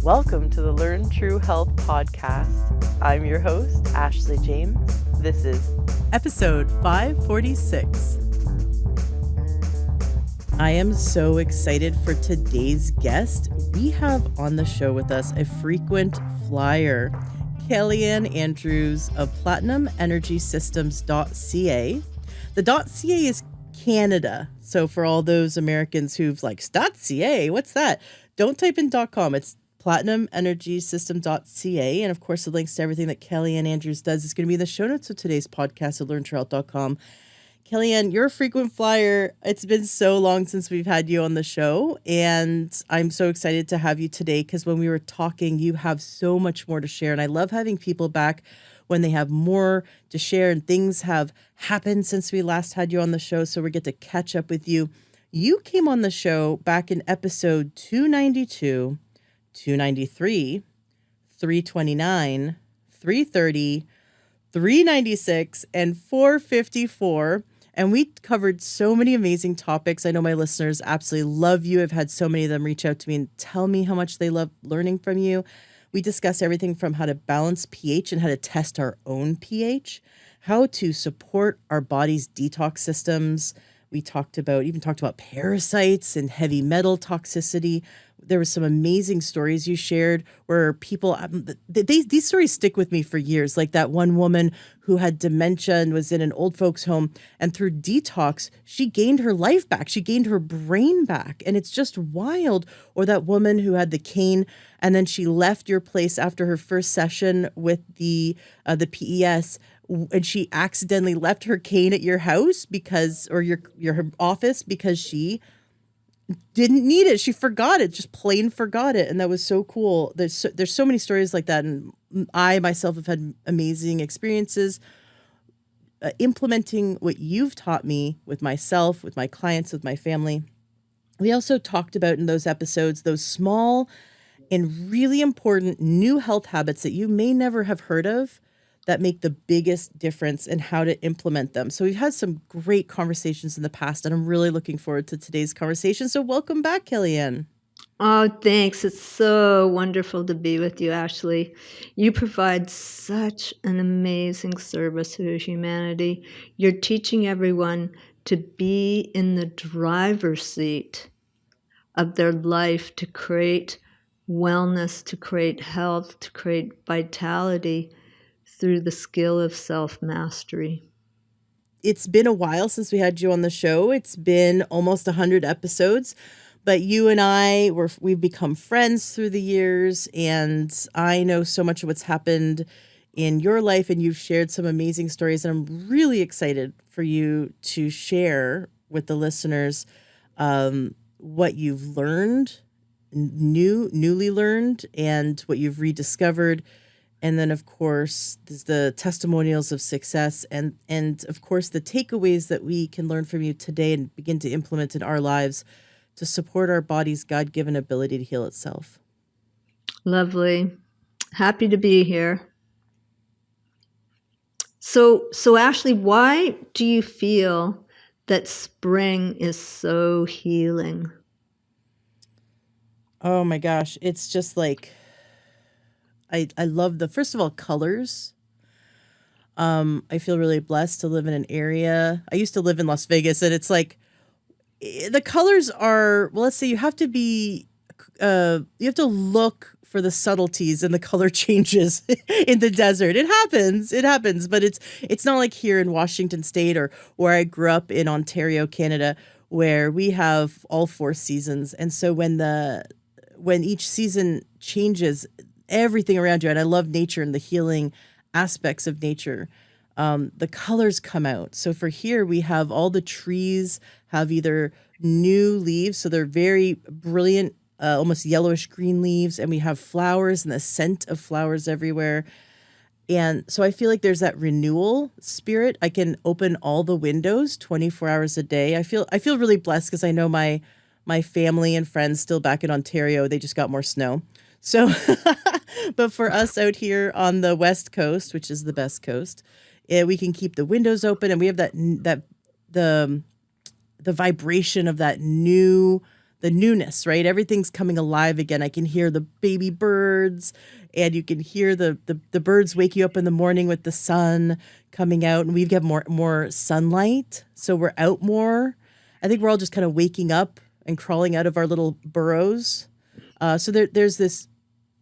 Welcome to the Learn True Health podcast. I'm your host, Ashley James. This is episode 546. I am so excited for today's guest. We have on the show with us a frequent flyer, Kellyann Andrews of platinumenergysystems.ca. The .ca is Canada. So for all those Americans who've like, .ca, what's that? Don't type in .com. It's platinumenergysystems.ca. And of course, the links to everything that Kellyann Andrews does is going to be in the show notes of today's podcast at learntruehealth.com. Kellyann, you're a frequent flyer. It's been so long since we've had you on the show, and I'm so excited to have you today because when we were talking, you have so much more to share, and I love having people back when they have more to share and things have happened since we last had you on the show, so we get to catch up with you. You came on the show back in episode 292, 293, 329, 330, 396, and 454. And we covered so many amazing topics. I know my listeners absolutely love you. I've had so many of them reach out to me and tell me how much they love learning from you. We discussed everything from how to balance pH and how to test our own pH, how to support our body's detox systems. We even talked about parasites and heavy metal toxicity. There were some amazing stories you shared where people, these stories stick with me for years. Like that one woman who had dementia and was in an old folks home, and through detox, she gained her life back. She gained her brain back. And it's just wild. Or that woman who had the cane and then she left your place after her first session with the PES, and she accidentally left her cane at your house or your office because she didn't need it. She forgot it, just plain forgot it. And that was so cool. There's so many stories like that. And I myself have had amazing experiences implementing what you've taught me with myself, with my clients, with my family. We also talked about in those episodes, those small and really important new health habits that you may never have heard of that make the biggest difference in how to implement them. So we've had some great conversations in the past, and I'm really looking forward to today's conversation. So welcome back, Kellyann. Oh, thanks. It's so wonderful to be with you, Ashley. You provide such an amazing service to humanity. You're teaching everyone to be in the driver's seat of their life, to create wellness, to create health, to create vitality through the skill of self-mastery. It's been a while since we had you on the show. It's been almost 100 episodes, but you and we've become friends through the years, and I know so much of what's happened in your life, and you've shared some amazing stories, and I'm really excited for you to share with the listeners what you've learned, newly learned, and what you've rediscovered. And then, of course, there's the testimonials of success and of course, the takeaways that we can learn from you today and begin to implement in our lives to support our body's God-given ability to heal itself. Lovely. Happy to be here. So Ashley, why do you feel that spring is so healing? Oh my gosh. It's just like, I love first of all, colors. I feel really blessed to live in an area. I used to live in Las Vegas, and it's like the colors are, well, let's say you have to look for the subtleties and the color changes in the desert. It happens, but it's not like here in Washington State or where I grew up in Ontario, Canada, where we have all four seasons. And so when each season changes, everything around you, and I love nature and the healing aspects of nature, the colors come out. So for here, we have all the trees have either new leaves, so they're very brilliant, almost yellowish green leaves, and we have flowers and the scent of flowers everywhere. And so I feel like there's that renewal spirit. I can open all the windows 24 hours a day. I feel really blessed because I know my family and friends still back in Ontario, they just got more snow. So, but for us out here on the West Coast, which is the best coast, we can keep the windows open, and we have the vibration of that new the newness, right? Everything's coming alive again. I can hear the baby birds, and you can hear the birds wake you up in the morning with the sun coming out, and we get more sunlight, so we're out more. I think we're all just kind of waking up and crawling out of our little burrows. So there's this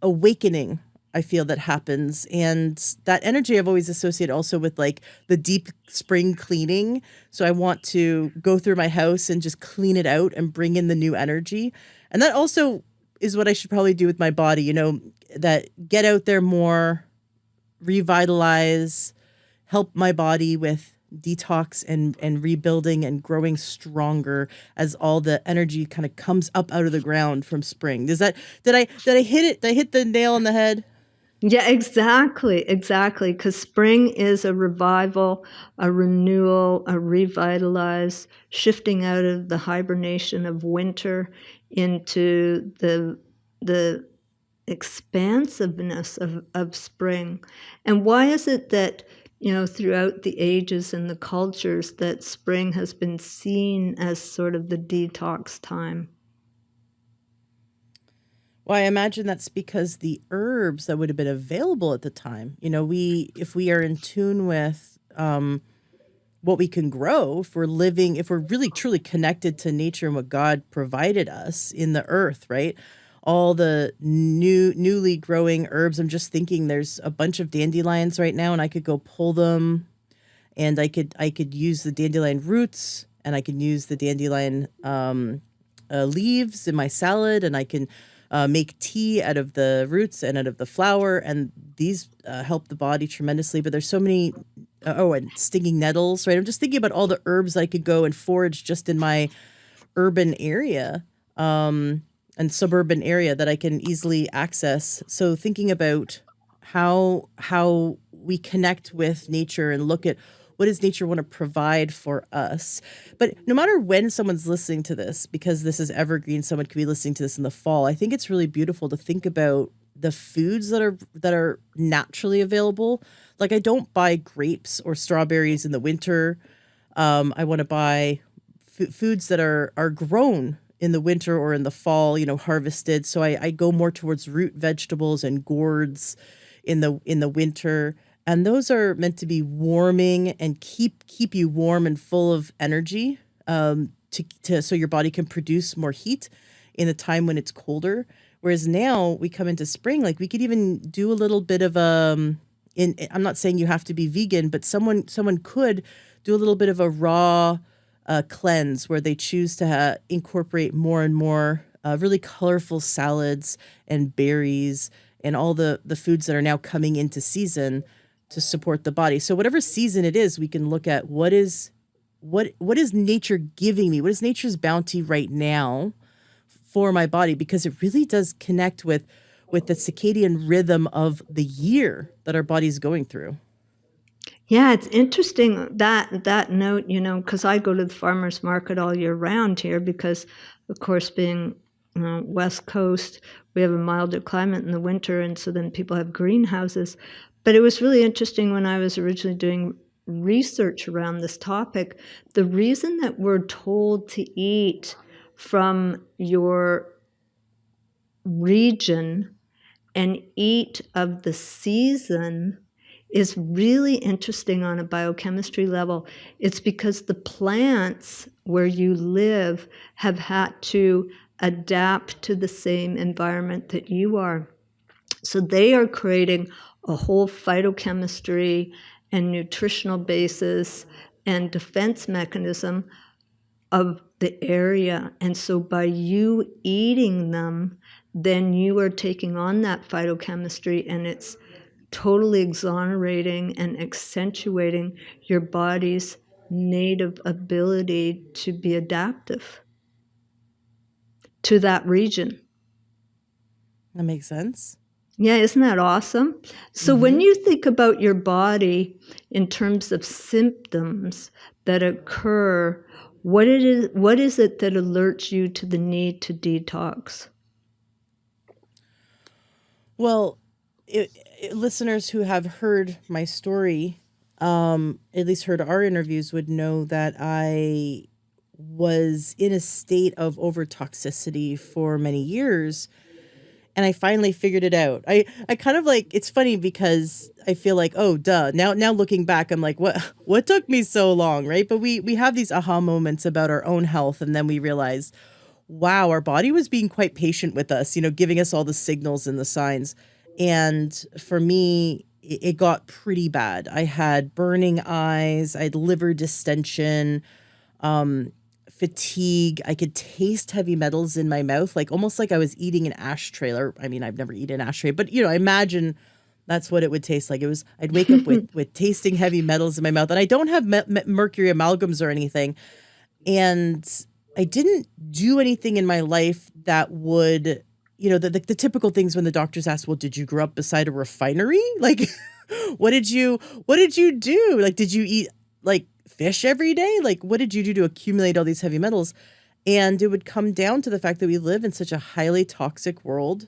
awakening, I feel, that happens, and that energy I've always associated also with like the deep spring cleaning. So I want to go through my house and just clean it out and bring in the new energy. And that also is what I should probably do with my body, that get out there more, revitalize, help my body with detox and rebuilding and growing stronger as all the energy kind of comes up out of the ground from spring. Did I hit it? Did I hit the nail on the head? Yeah, exactly. Because spring is a revival, a renewal, a revitalize, shifting out of the hibernation of winter into the expansiveness of spring. And why is it that, throughout the ages and the cultures, that spring has been seen as sort of the detox time? Well, I imagine that's because the herbs that would have been available at the time, if we are in tune with what we can grow, if we're really truly connected to nature and what God provided us in the earth, right? All the newly growing herbs. I'm just thinking there's a bunch of dandelions right now, and I could go pull them, and I could use the dandelion roots, and I can use the dandelion leaves in my salad, and I can make tea out of the roots and out of the flower, and these help the body tremendously. But there's so many, and stinging nettles, right? I'm just thinking about all the herbs I could go and forage just in my urban area and suburban area that I can easily access. So thinking about how we connect with nature and look at what does nature want to provide for us. But no matter when someone's listening to this, because this is evergreen, someone could be listening to this in the fall. I think it's really beautiful to think about the foods that are naturally available. Like, I don't buy grapes or strawberries in the winter. I want to buy foods that are grown in the winter or in the fall, harvested. So I go more towards root vegetables and gourds in the winter. And those are meant to be warming and keep you warm and full of energy, so your body can produce more heat in a time when it's colder. Whereas now we come into spring, like we could even do a little bit of I'm not saying you have to be vegan, but someone could do a little bit of a raw cleanse where they choose to incorporate more and more really colorful salads and berries and all the foods that are now coming into season to support the body. So whatever season it is, we can look at what is nature giving me? What is nature's bounty right now for my body? Because it really does connect with the circadian rhythm of the year that our body's going through. Yeah, it's interesting that note, because I go to the farmer's market all year round here because, of course, being West Coast, we have a milder climate in the winter, and so then people have greenhouses. But it was really interesting when I was originally doing research around this topic. The reason that we're told to eat from your region and eat of the season is really interesting on a biochemistry level. It's because the plants where you live have had to adapt to the same environment that you are. So they are creating a whole phytochemistry and nutritional basis and defense mechanism of the area. And so by you eating them, then you are taking on that phytochemistry, and it's totally exonerating and accentuating your body's native ability to be adaptive to that region. That makes sense. Yeah, isn't that awesome? So when you think about your body in terms of symptoms that occur, what is it that alerts you to the need to detox? Well, listeners who have heard my story, at least heard our interviews, would know that I was in a state of overtoxicity for many years, and I finally figured it out. I kind of like, it's funny because I feel like, oh duh. Now looking back, I'm like, what took me so long, right? But we have these aha moments about our own health, and then we realize, wow, our body was being quite patient with us, giving us all the signals and the signs. And for me, it got pretty bad. I had burning eyes, I had liver distension, fatigue. I could taste heavy metals in my mouth, like almost like I was eating an ashtray. Or, I mean, I've never eaten an ashtray, but I imagine that's what it would taste like. It was, I'd wake up with tasting heavy metals in my mouth, and I don't have mercury amalgams or anything. And I didn't do anything in my life that would, the typical things when the doctors ask, well, did you grow up beside a refinery? Like, what did you do? Like, did you eat like fish every day? Like, what did you do to accumulate all these heavy metals? And it would come down to the fact that we live in such a highly toxic world.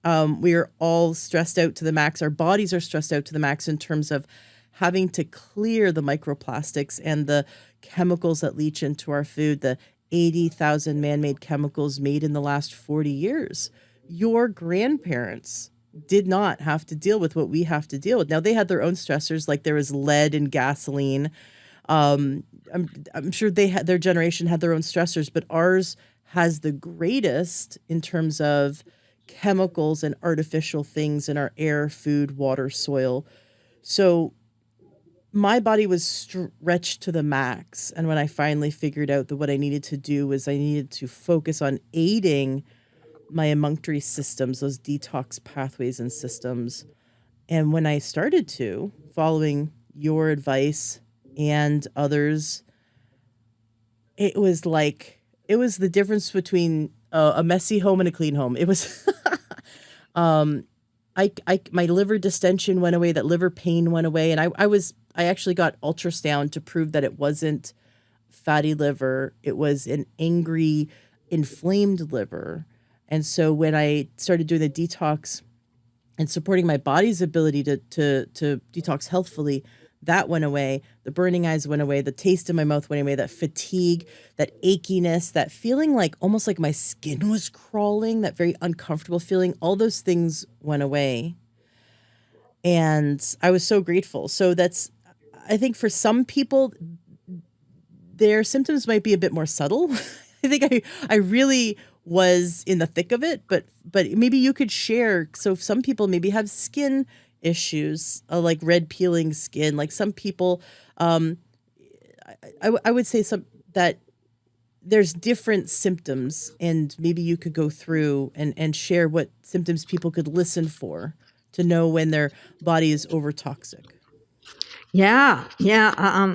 We are all stressed out to the max. Our bodies are stressed out to the max in terms of having to clear the microplastics and the chemicals that leach into our food, the 80,000 man-made chemicals made in the last 40 years. Your grandparents did not have to deal with what we have to deal with. Now, they had their own stressors, like there was lead in gasoline. I'm sure their generation had their own stressors, but ours has the greatest in terms of chemicals and artificial things in our air, food, water, soil. So my body was stretched to the max. And when I finally figured out that what I needed to do was I needed to focus on aiding my emunctory systems, those detox pathways and systems. And when I started to, following your advice and others, it was the difference between a messy home and a clean home. It was, my liver distension went away, that liver pain went away. And I actually got ultrasound to prove that it wasn't fatty liver. It was an angry, inflamed liver. And so when I started doing the detox and supporting my body's ability to detox healthfully, that went away. The burning eyes went away. The taste in my mouth went away. That fatigue, that achiness, that feeling like almost like my skin was crawling, that very uncomfortable feeling, all those things went away. And I was so grateful. So I think for some people, their symptoms might be a bit more subtle. I think I really was in the thick of it, but maybe you could share. So some people maybe have skin issues, like red peeling skin. Like some people, I would say that there's different symptoms, and maybe you could go through and share what symptoms people could listen for to know when their body is overtoxic. Yeah.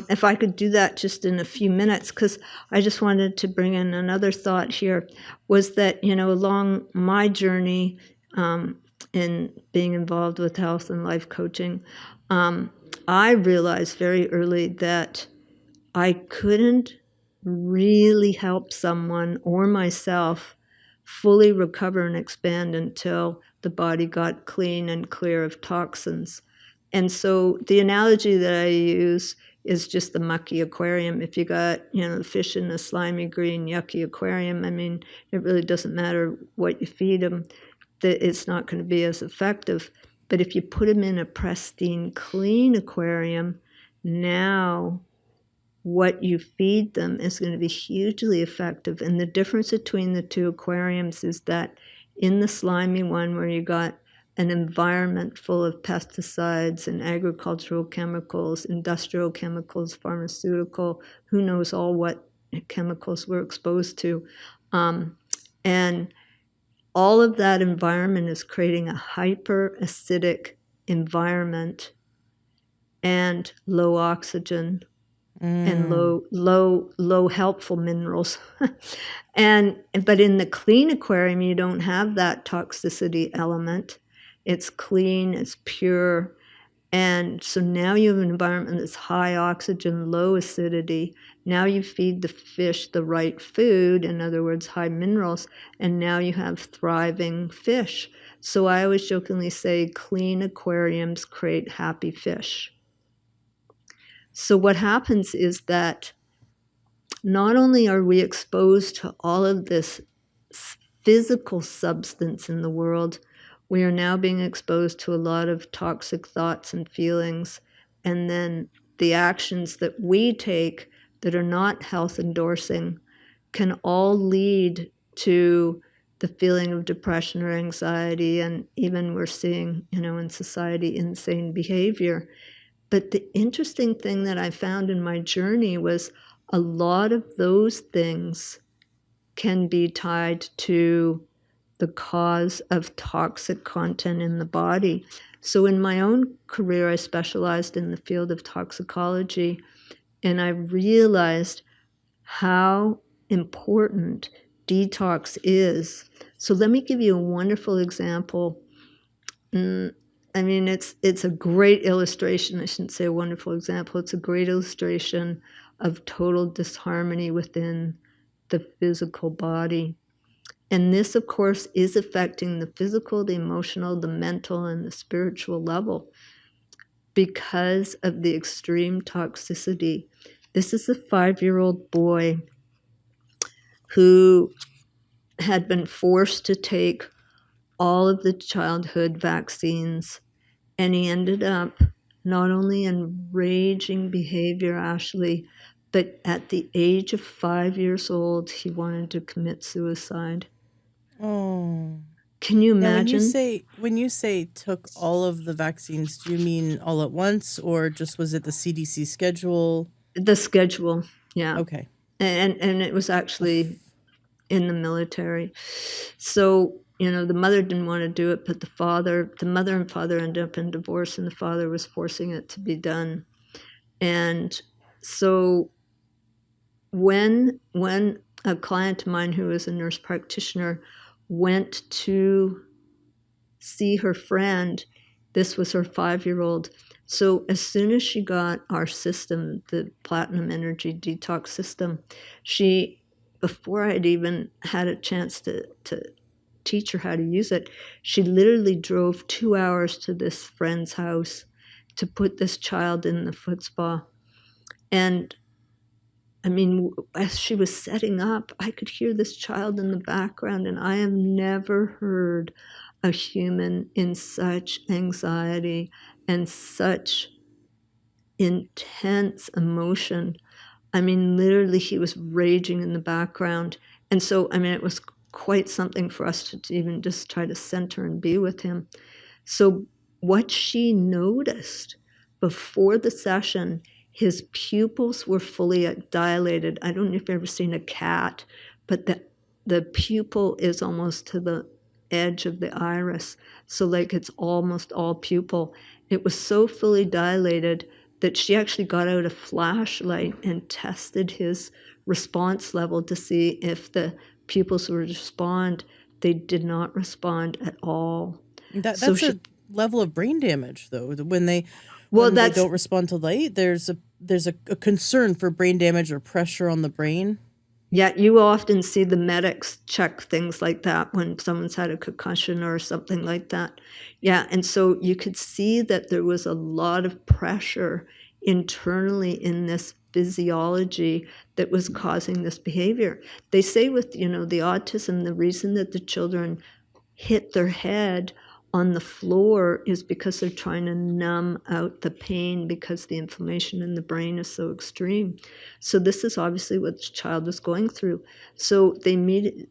If I could do that just in a few minutes, because I just wanted to bring in another thought here, was that, along my journey in being involved with health and life coaching, I realized very early that I couldn't really help someone or myself fully recover and expand until the body got clean and clear of toxins. And so the analogy that I use is just the mucky aquarium. If you got, the fish in a slimy, green, yucky aquarium, I mean, it really doesn't matter what you feed them, it's not going to be as effective. But if you put them in a pristine, clean aquarium, now what you feed them is going to be hugely effective. And the difference between the two aquariums is that in the slimy one, where you got an environment full of pesticides and agricultural chemicals, industrial chemicals, pharmaceutical, who knows all what chemicals we're exposed to. And all of that environment is creating a hyper-acidic environment and low oxygen and low helpful minerals. But in the clean aquarium, you don't have that toxicity element. It's clean, it's pure. And so now you have an environment that's high oxygen, low acidity. Now you feed the fish the right food, in other words, high minerals, and now you have thriving fish. So I always jokingly say clean aquariums create happy fish. So what happens is that not only are we exposed to all of this physical substance in the world, we are now being exposed to a lot of toxic thoughts and feelings, and then the actions that we take that are not health endorsing can all lead to the feeling of depression or anxiety, and even we're seeing, in society, insane behavior. But the interesting thing that I found in my journey was a lot of those things can be tied to the cause of toxic content in the body. So in my own career, I specialized in the field of toxicology, and I realized how important detox is. So let me give you a wonderful example. I mean, it's a great illustration. I shouldn't say a wonderful example. It's a great illustration of total disharmony within the physical body. And this, of course, is affecting the physical, the emotional, the mental, and the spiritual level because of the extreme toxicity. This is a 5-year-old boy who had been forced to take all of the childhood vaccines, and he ended up not only in raging behavior, Ashley, but at the age of 5 years old, he wanted to commit suicide. Oh. Can you Now, imagine? when you say took all of the vaccines, do you mean all at once, or just was it the CDC schedule? The schedule, yeah. Okay. And it was actually in the military. So, the mother didn't want to do it, but the mother and father ended up in divorce, and the father was forcing it to be done. And so when a client of mine who is a nurse practitioner went to see her friend, this was her 5-year-old. So as soon as she got our system, the Platinum Energy Detox system, before I'd even had a chance to teach her how to use it, she literally drove 2 hours to this friend's house to put this child in the foot spa. And I mean, as she was setting up, I could hear this child in the background, and I have never heard a human in such anxiety and such intense emotion. I mean, literally, he was raging in the background. And so, I mean, it was quite something for us to even just try to center and be with him. So, what she noticed before the session, his pupils were fully dilated. I don't know if you've ever seen a cat, but the pupil is almost to the edge of the iris. So, like, it's almost all pupil. It was so fully dilated that she actually got out a flashlight and tested his response level to see if the pupils would respond. They did not respond at all. So That's a level of brain damage, though. When they that's don't respond to light, there's a concern for brain damage or pressure on the brain. Yeah, you often see the medics check things like that when someone's had a concussion or something like that. Yeah, and so you could see that there was a lot of pressure internally in this physiology that was causing this behavior. They say with, the autism, the reason that the children hit their head on the floor is because they're trying to numb out the pain because the inflammation in the brain is so extreme. So this is obviously what the child was going through. So they meet,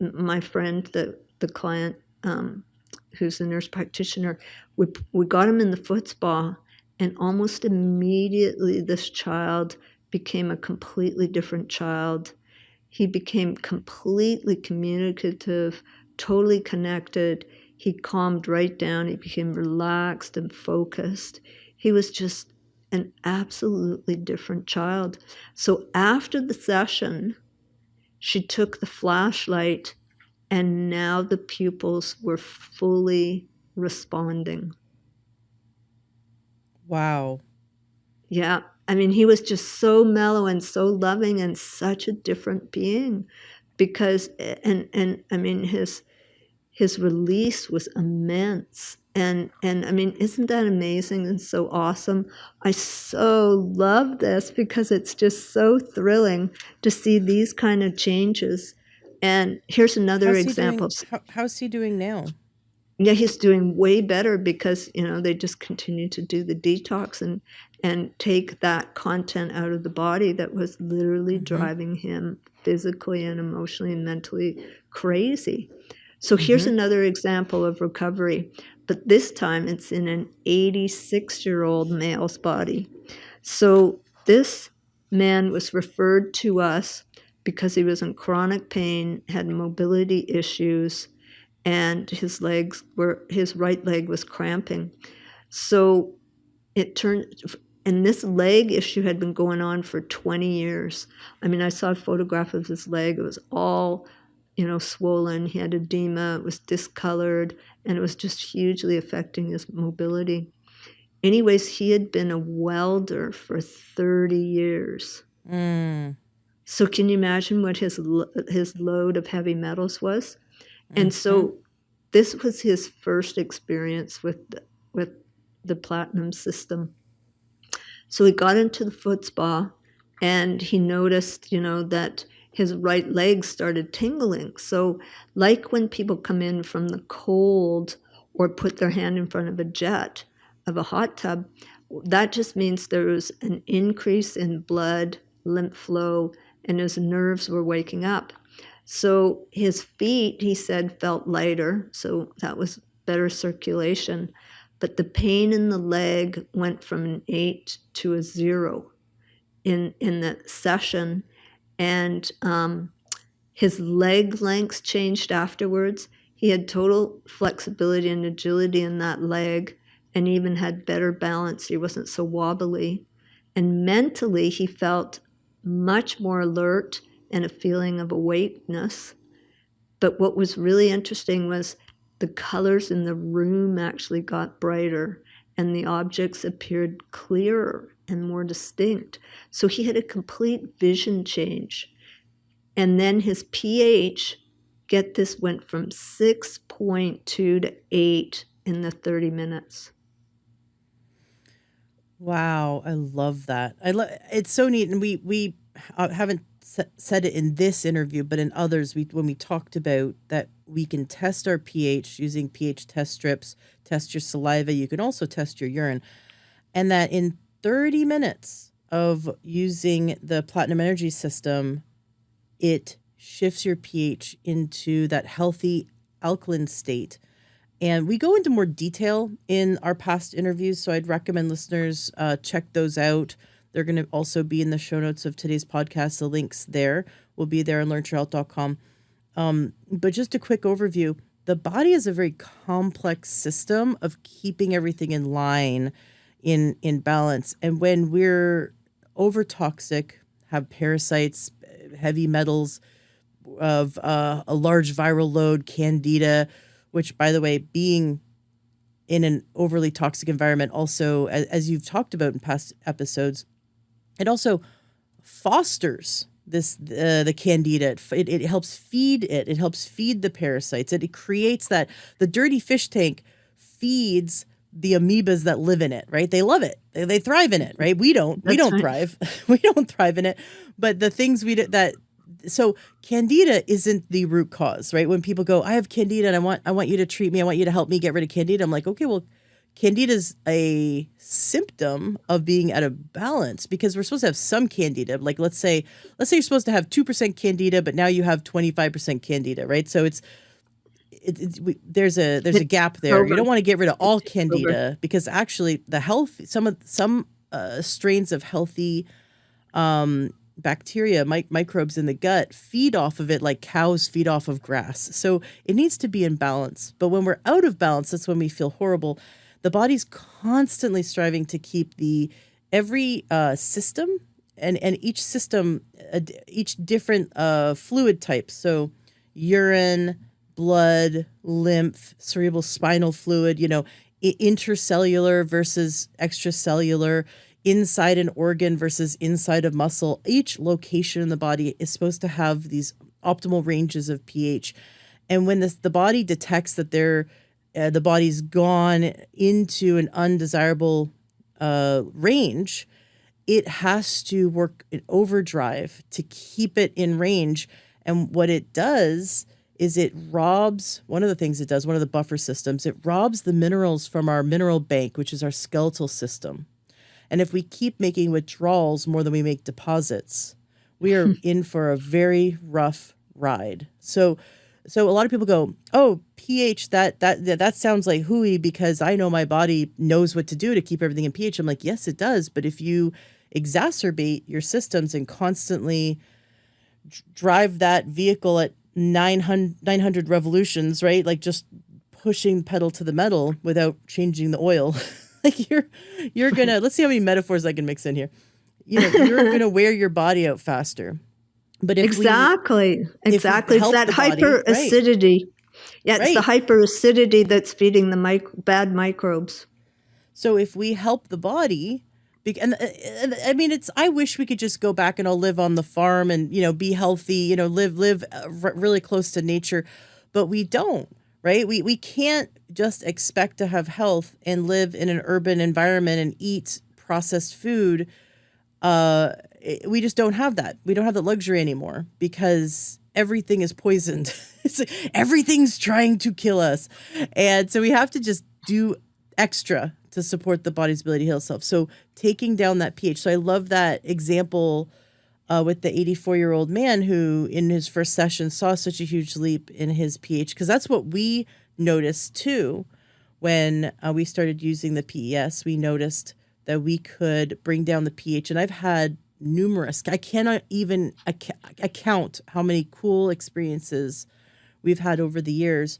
my friend, the client, who's a nurse practitioner, we got him in the foot spa, and almost immediately this child became a completely different child. He became completely communicative, totally connected. He calmed right down. He became relaxed and focused. He was just an absolutely different child. So after the session, she took the flashlight, and now the pupils were fully responding. Wow. Yeah. I mean, he was just so mellow and so loving and such a different being because, and I mean, his release was immense. And I mean, isn't that amazing and so awesome? I so love this because it's just so thrilling to see these kind of changes. And here's another How's he example. doing? How's he doing now? Yeah, he's doing way better because, they just continue to do the detox and take that content out of the body that was literally driving him physically and emotionally and mentally crazy. So here's another example of recovery, but this time it's in an 86-year-old male's body. So this man was referred to us because he was in chronic pain, had mobility issues, and his right leg was cramping. So it turned, and this leg issue had been going on for 20 years. I mean, I saw a photograph of his leg. It was all, swollen. He had edema. It was discolored, and it was just hugely affecting his mobility. Anyways, he had been a welder for 30 years. So can you imagine what his load of heavy metals was? And so this was his first experience with the platinum system. So he got into the foot spa and he noticed, that his right leg started tingling. So like when people come in from the cold or put their hand in front of a jet of a hot tub, that just means there was an increase in blood, lymph flow, and his nerves were waking up. So his feet, he said, felt lighter, so that was better circulation. But the pain in the leg went from an 8 to a 0 in the session. And his leg lengths changed afterwards. He had total flexibility and agility in that leg and even had better balance. He wasn't so wobbly. And mentally, he felt much more alert and a feeling of awakeness. But what was really interesting was the colors in the room actually got brighter and the objects appeared clearer and more distinct. So he had a complete vision change. And then his pH, get this, went from 6.2 to 8 in the 30 minutes. Wow, I love that. It's so neat, and we haven't said it in this interview, but in others, when we talked about that, we can test our pH using pH test strips, test your saliva. You can also test your urine, and that in 30 minutes of using the Platinum Energy System, it shifts your pH into that healthy alkaline state. And we go into more detail in our past interviews, so I'd recommend listeners check those out. They're going to also be in the show notes of today's podcast. The links there will be there on learntoyourhealth.com. But just a quick overview, the body is a very complex system of keeping everything in line, in balance. And when we're over toxic, have parasites, heavy metals of a large viral load, candida, which, by the way, being in an overly toxic environment also, as you've talked about in past episodes, it also fosters the candida. It helps feed it. It helps feed the parasites. It creates that. The dirty fish tank feeds the amoebas that live in it, right? They love it. They thrive in it, right? We don't thrive. We don't thrive in it. But the things so candida isn't the root cause, right? When people go, I have candida and I want you to treat me. I want you to help me get rid of candida. I'm like, okay, well, candida is a symptom of being out of balance because we're supposed to have some candida. Like let's say you're supposed to have 2% candida, but now you have 25% candida, right? So there's a gap there. You don't want to get rid of all candida because actually some strains of healthy bacteria, microbes in the gut feed off of it like cows feed off of grass. So it needs to be in balance. But when we're out of balance, that's when we feel horrible. The body's constantly striving to keep every system and each system, each different fluid type. So urine, blood, lymph, cerebral spinal fluid, intercellular versus extracellular, inside an organ versus inside of muscle. Each location in the body is supposed to have these optimal ranges of pH. And when the body detects that the body's gone into an undesirable range, it has to work in overdrive to keep it in range. And what it does is it robs, one of the things it does, one of the buffer systems, it robs the minerals from our mineral bank, which is our skeletal system. And if we keep making withdrawals more than we make deposits, we are in for a very rough ride. So a lot of people go, "Oh, pH, that sounds like hooey because I know my body knows what to do to keep everything in pH." I'm like, "Yes, it does, but if you exacerbate your systems and constantly drive that vehicle at 900 revolutions, right? Like just pushing pedal to the metal without changing the oil." Like you're gonna, let's see how many metaphors I can mix in here. You're gonna wear your body out faster. But if Exactly. It's help that the body, hyperacidity. Yeah, it's the right. hyperacidity that's feeding the bad microbes. So if we help the body, and I mean, I wish we could just go back and all live on the farm and, be healthy, live really close to nature, but we don't, right? We can't just expect to have health and live in an urban environment and eat processed food. We just don't have that. We don't have that luxury anymore because everything is poisoned. It's like everything's trying to kill us. And so we have to just do extra to support the body's ability to heal itself. So taking down that pH. So I love that example with the 84-year-old man who in his first session saw such a huge leap in his pH, because that's what we noticed too when we started using the PES. We noticed that we could bring down the pH. And I've had numerous, I cannot even account how many cool experiences we've had over the years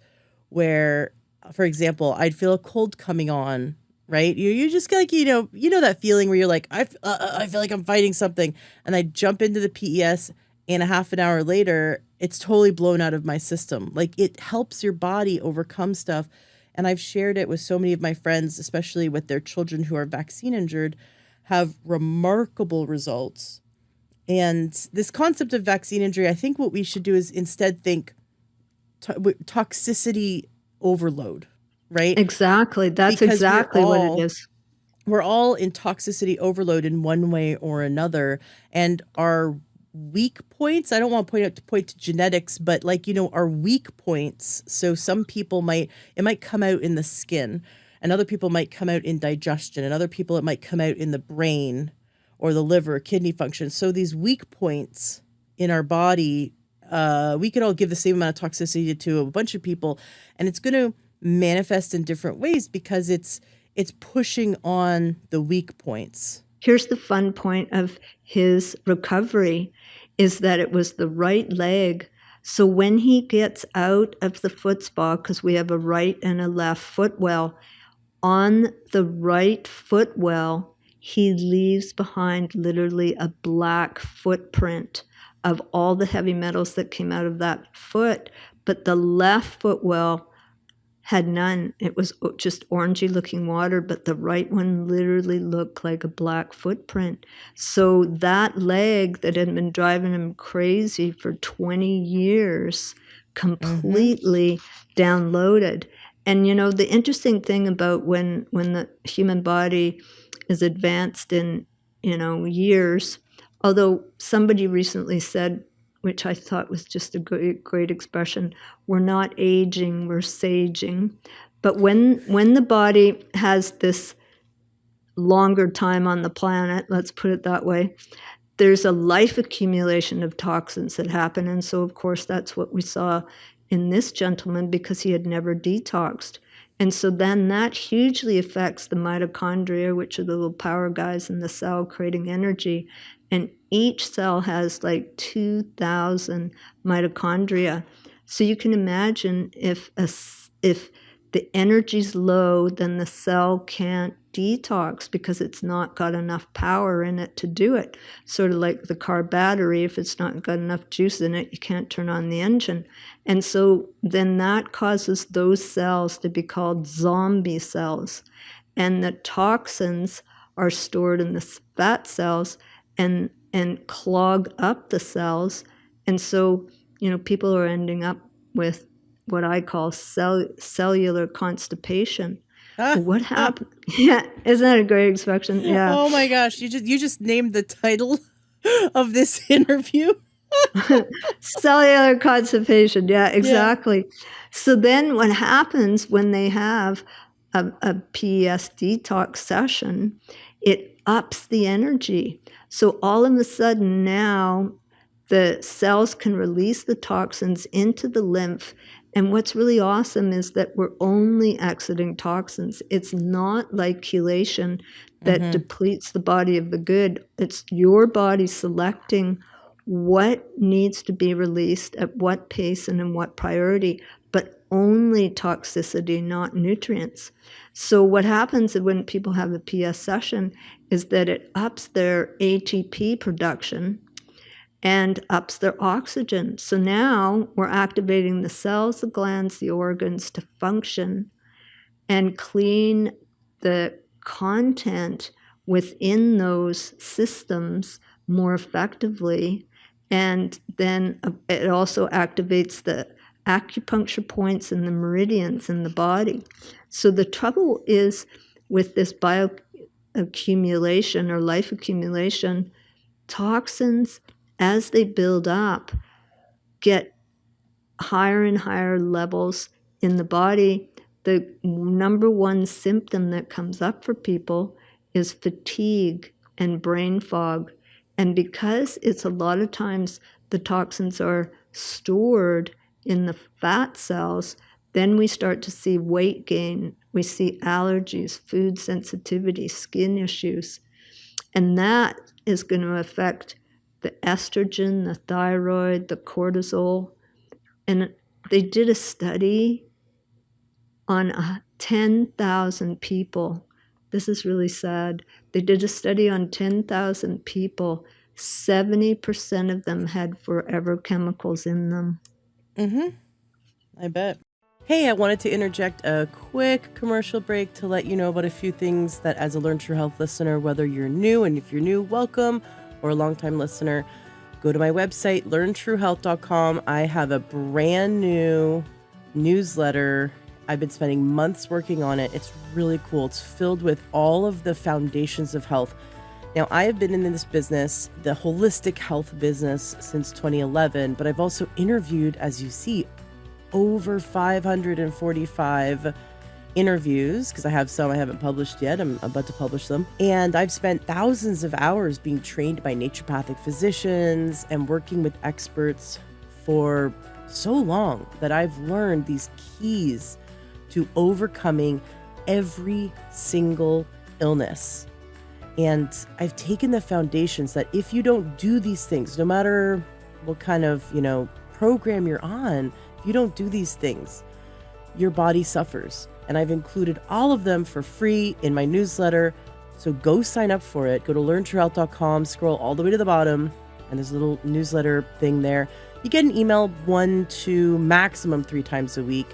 where, for example, I'd feel a cold coming on, right? You just like, that feeling where you're like, I feel like I'm fighting something. And I jump into the PES and a half an hour later, it's totally blown out of my system. Like it helps your body overcome stuff. And I've shared it with so many of my friends, especially with their children who are vaccine injured, have remarkable results. And this concept of vaccine injury, I think what we should do is instead think toxicity overload, right? Exactly. That's Because exactly what it is. We're all in toxicity overload in one way or another. And our weak points, I don't want to point to genetics, but our weak points. So some people might come out in the skin, and other people might come out in digestion, and other people it might come out in the brain or the liver, kidney function. So these weak points in our body, we could all give the same amount of toxicity to a bunch of people, and it's going to manifest in different ways because it's pushing on the weak points. Here's the fun point of his recovery is that it was the right leg. So when he gets out of the foot spa, because we have a right and a left footwell, on the right footwell, he leaves behind literally a black footprint of all the heavy metals that came out of that foot. But the left footwell had none. It was just orangey looking water, but the right one literally looked like a black footprint. So that leg that had been driving him crazy for 20 years completely downloaded. And the interesting thing about when the human body is advanced in years, although somebody recently said, which I thought was just a great expression, we're not aging, we're saging. But when the body has this longer time on the planet, let's put it that way, there's a life accumulation of toxins that happen. And so, of course, that's what we saw in this gentleman because he had never detoxed. And so then that hugely affects the mitochondria, which are the little power guys in the cell creating energy. And each cell has like 2,000 mitochondria. So you can imagine if the energy's low, then the cell can't detox because it's not got enough power in it to do it. Sort of like the car battery, if it's not got enough juice in it, you can't turn on the engine. And so then that causes those cells to be called zombie cells. And the toxins are stored in the fat cells and clog up the cells. And so, people are ending up with what I call cellular constipation. Ah, What ah. happened? Yeah, isn't that a great expression? Yeah. Oh my gosh, you just named the title of this interview. Cellular constipation. Yeah, Yeah. exactly. So then what happens when they have a PES detox session, it ups the energy. So all of a sudden now the cells can release the toxins into the lymph. And what's really awesome is that we're only exiting toxins. It's not like chelation that depletes the body of the good. It's your body selecting what needs to be released at what pace and in what priority, but only toxicity, not nutrients. So what happens when people have a PS session is that it ups their ATP production and ups their oxygen. So now we're activating the cells, the glands, the organs to function and clean the content within those systems more effectively. And then it also activates the acupuncture points and the meridians in the body. So the trouble is with this bioaccumulation or life accumulation, toxins, as they build up, get higher and higher levels in the body. The number one symptom that comes up for people is fatigue and brain fog. And because it's a lot of times the toxins are stored in the fat cells, then we start to see weight gain. We see allergies, food sensitivity, skin issues. And that is going to affect the estrogen, the thyroid, the cortisol. And they did a study on 10,000 people. This is really sad. They did a study on 10,000 people. 70% of them had forever chemicals in them. I bet. Hey, I wanted to interject a quick commercial break to let you know about a few things that as a Learn True Health listener, whether you're new, and if you're new, welcome, or a longtime listener, go to my website, learntruehealth.com. I have a brand new newsletter. I've been spending months working on it. It's really cool. It's filled with all of the foundations of health. Now, I have been in this business, the holistic health business, since 2011, but I've also interviewed, as you see, over 545 interviews, because I have some I haven't published yet. I'm about to publish them. And I've spent thousands of hours being trained by naturopathic physicians and working with experts for so long that I've learned these keys to overcoming every single illness. And I've taken the foundations that if you don't do these things, no matter what kind of, program you're on, if you don't do these things, your body suffers. And I've included all of them for free in my newsletter. So go sign up for it. Go to learntruehealth.com, scroll all the way to the bottom, and there's a little newsletter thing there. You get an email 1 to maximum 3 times a week.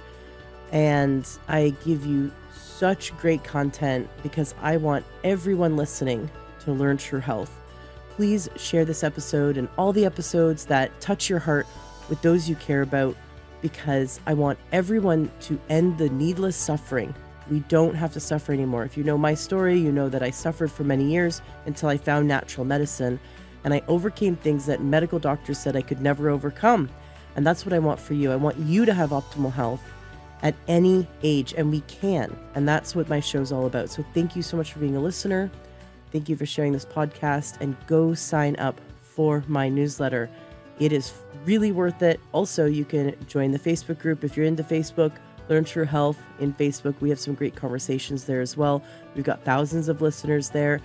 And I give you such great content because I want everyone listening to learn true health. Please share this episode and all the episodes that touch your heart with those you care about, because I want everyone to end the needless suffering. We don't have to suffer anymore. If you know my story, you know that I suffered for many years until I found natural medicine, and I overcame things that medical doctors said I could never overcome. And that's what I want for you. I want you to have optimal health at any age, and we can. And that's what my show's all about. So thank you so much for being a listener. Thank you for sharing this podcast, and go sign up for my newsletter. It is really worth it. Also, you can join the Facebook group if you're into Facebook. Learn True Health in Facebook. We have some great conversations there as well. We've got thousands of listeners there,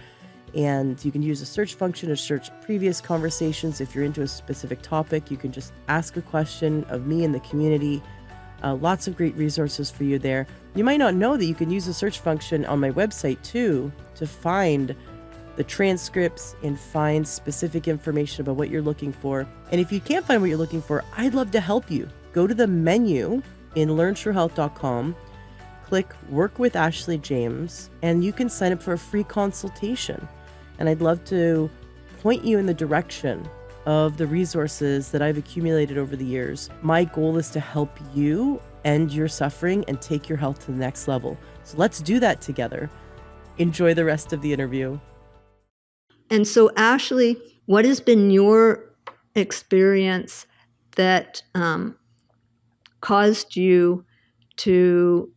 and you can use the search function to search previous conversations. If you're into a specific topic, you can just ask a question of me in the community. Lots of great resources for you there. You might not know that you can use the search function on my website too to find the transcripts and find specific information about what you're looking for. And if you can't find what you're looking for, I'd love to help you. Go to the menu in learntruehealth.com, click Work with Ashley James, and you can sign up for a free consultation. And I'd love to point you in the direction of the resources that I've accumulated over the years. My goal is to help you end your suffering and take your health to the next level. So let's do that together. Enjoy the rest of the interview. And so, Ashley, what has been your experience that caused you to,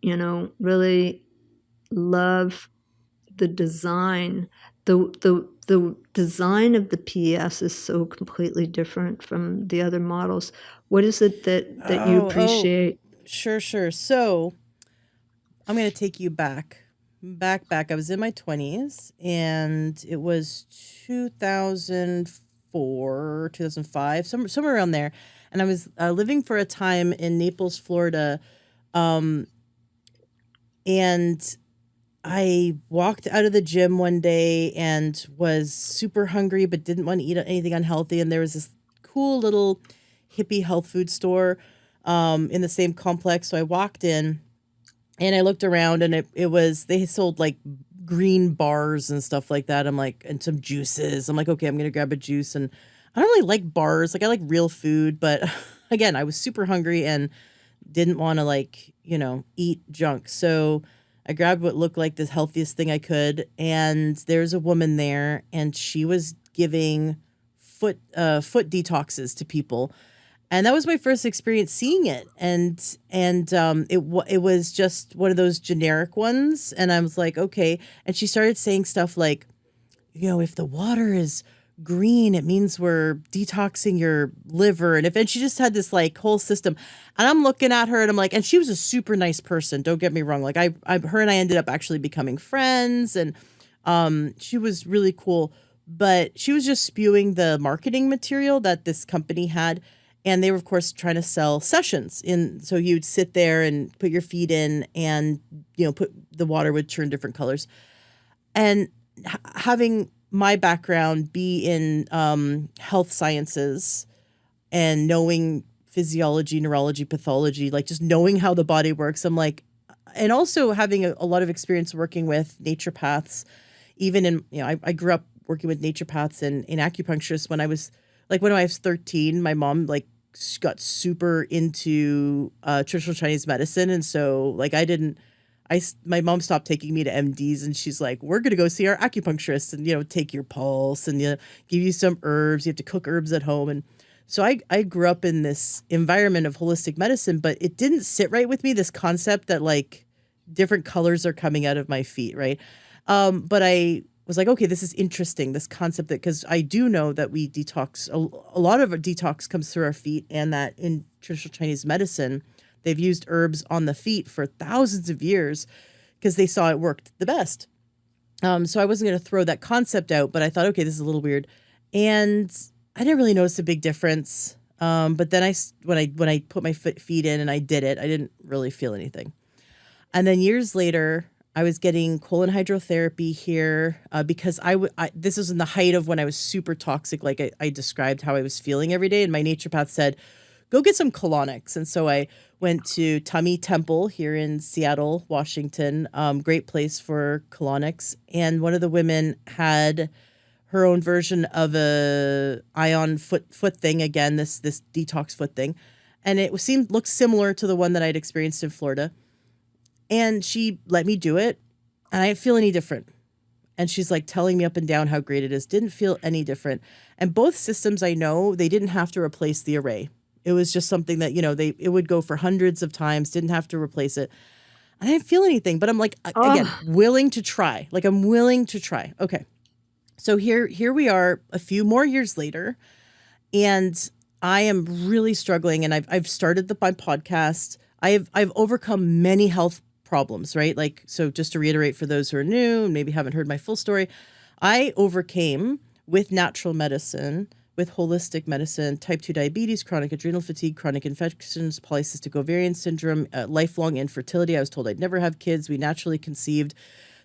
really love the design? The design of the PS is so completely different from the other models. What is it that you appreciate? Sure. So I'm going to take you back. I was in my 20s, and it was 2004, 2005, somewhere around there. And I was living for a time in Naples, Florida. And I walked out of the gym one day and was super hungry, but didn't want to eat anything unhealthy. And there was this cool little hippie health food store in the same complex. So I walked in and I looked around, and they sold like green bars and stuff like that. I'm like, and some juices. I'm like, okay, I'm going to grab a juice. And I don't really like bars. Like, I like real food, but again, I was super hungry and didn't want to eat junk. So I grabbed what looked like the healthiest thing I could. And there's a woman there, and she was giving foot detoxes to people. And that was my first experience seeing it. And it was just one of those generic ones. And I was like, okay. And she started saying stuff like, if the water is green, it means we're detoxing your liver. And she just had this like whole system. And I'm looking at her and I'm like, and she was a super nice person. Don't get me wrong. Like her and I ended up actually becoming friends, and she was really cool, but she was just spewing the marketing material that this company had. And they were, of course, trying to sell sessions so you'd sit there and put your feet in, and, put the water would turn different colors. And having my background be in health sciences and knowing physiology, neurology, pathology, like just knowing how the body works, I'm like, and also having a lot of experience working with naturopaths, even in, I grew up working with naturopaths and acupuncturists when I was 13. My mom got super into traditional Chinese medicine, and so my mom stopped taking me to MDs, and she's like, we're going to go see our acupuncturist and, take your pulse and give you some herbs. You have to cook herbs at home. And so I grew up in this environment of holistic medicine, but it didn't sit right with me, this concept that different colors are coming out of my feet, right? But I was like, okay, this is interesting, this concept, that because I do know that we detox, a lot of our detox comes through our feet, and that in traditional Chinese medicine, they've used herbs on the feet for thousands of years because they saw it worked the best. So I wasn't going to throw that concept out, but I thought, okay, this is a little weird. And I didn't really notice a big difference. But then when I put my feet in and I did it, I didn't really feel anything. And then years later, I was getting colon hydrotherapy here because this was in the height of when I was super toxic, like I described how I was feeling every day. And my naturopath said, go get some colonics. And so I went to Tummy Temple here in Seattle, Washington. Great place for colonics. And one of the women had her own version of a ion foot thing. Again, this detox foot thing. And it looked similar to the one that I'd experienced in Florida. And she let me do it, and I didn't feel any different. And she's telling me up and down how great it is. Didn't feel any different. And both systems, I know, they didn't have to replace the array. It was just something that, it would go for hundreds of times, didn't have to replace it. And I didn't feel anything, but I'm again, willing to try. I'm willing to try. Okay. So here we are a few more years later, and I am really struggling. And I've started my podcast. I've overcome many health problems, right? So just to reiterate for those who are new and maybe haven't heard my full story, I overcame with natural medicine, with holistic medicine, type 2 diabetes, chronic adrenal fatigue, chronic infections, polycystic ovarian syndrome, lifelong infertility. I was told I'd never have kids. We naturally conceived.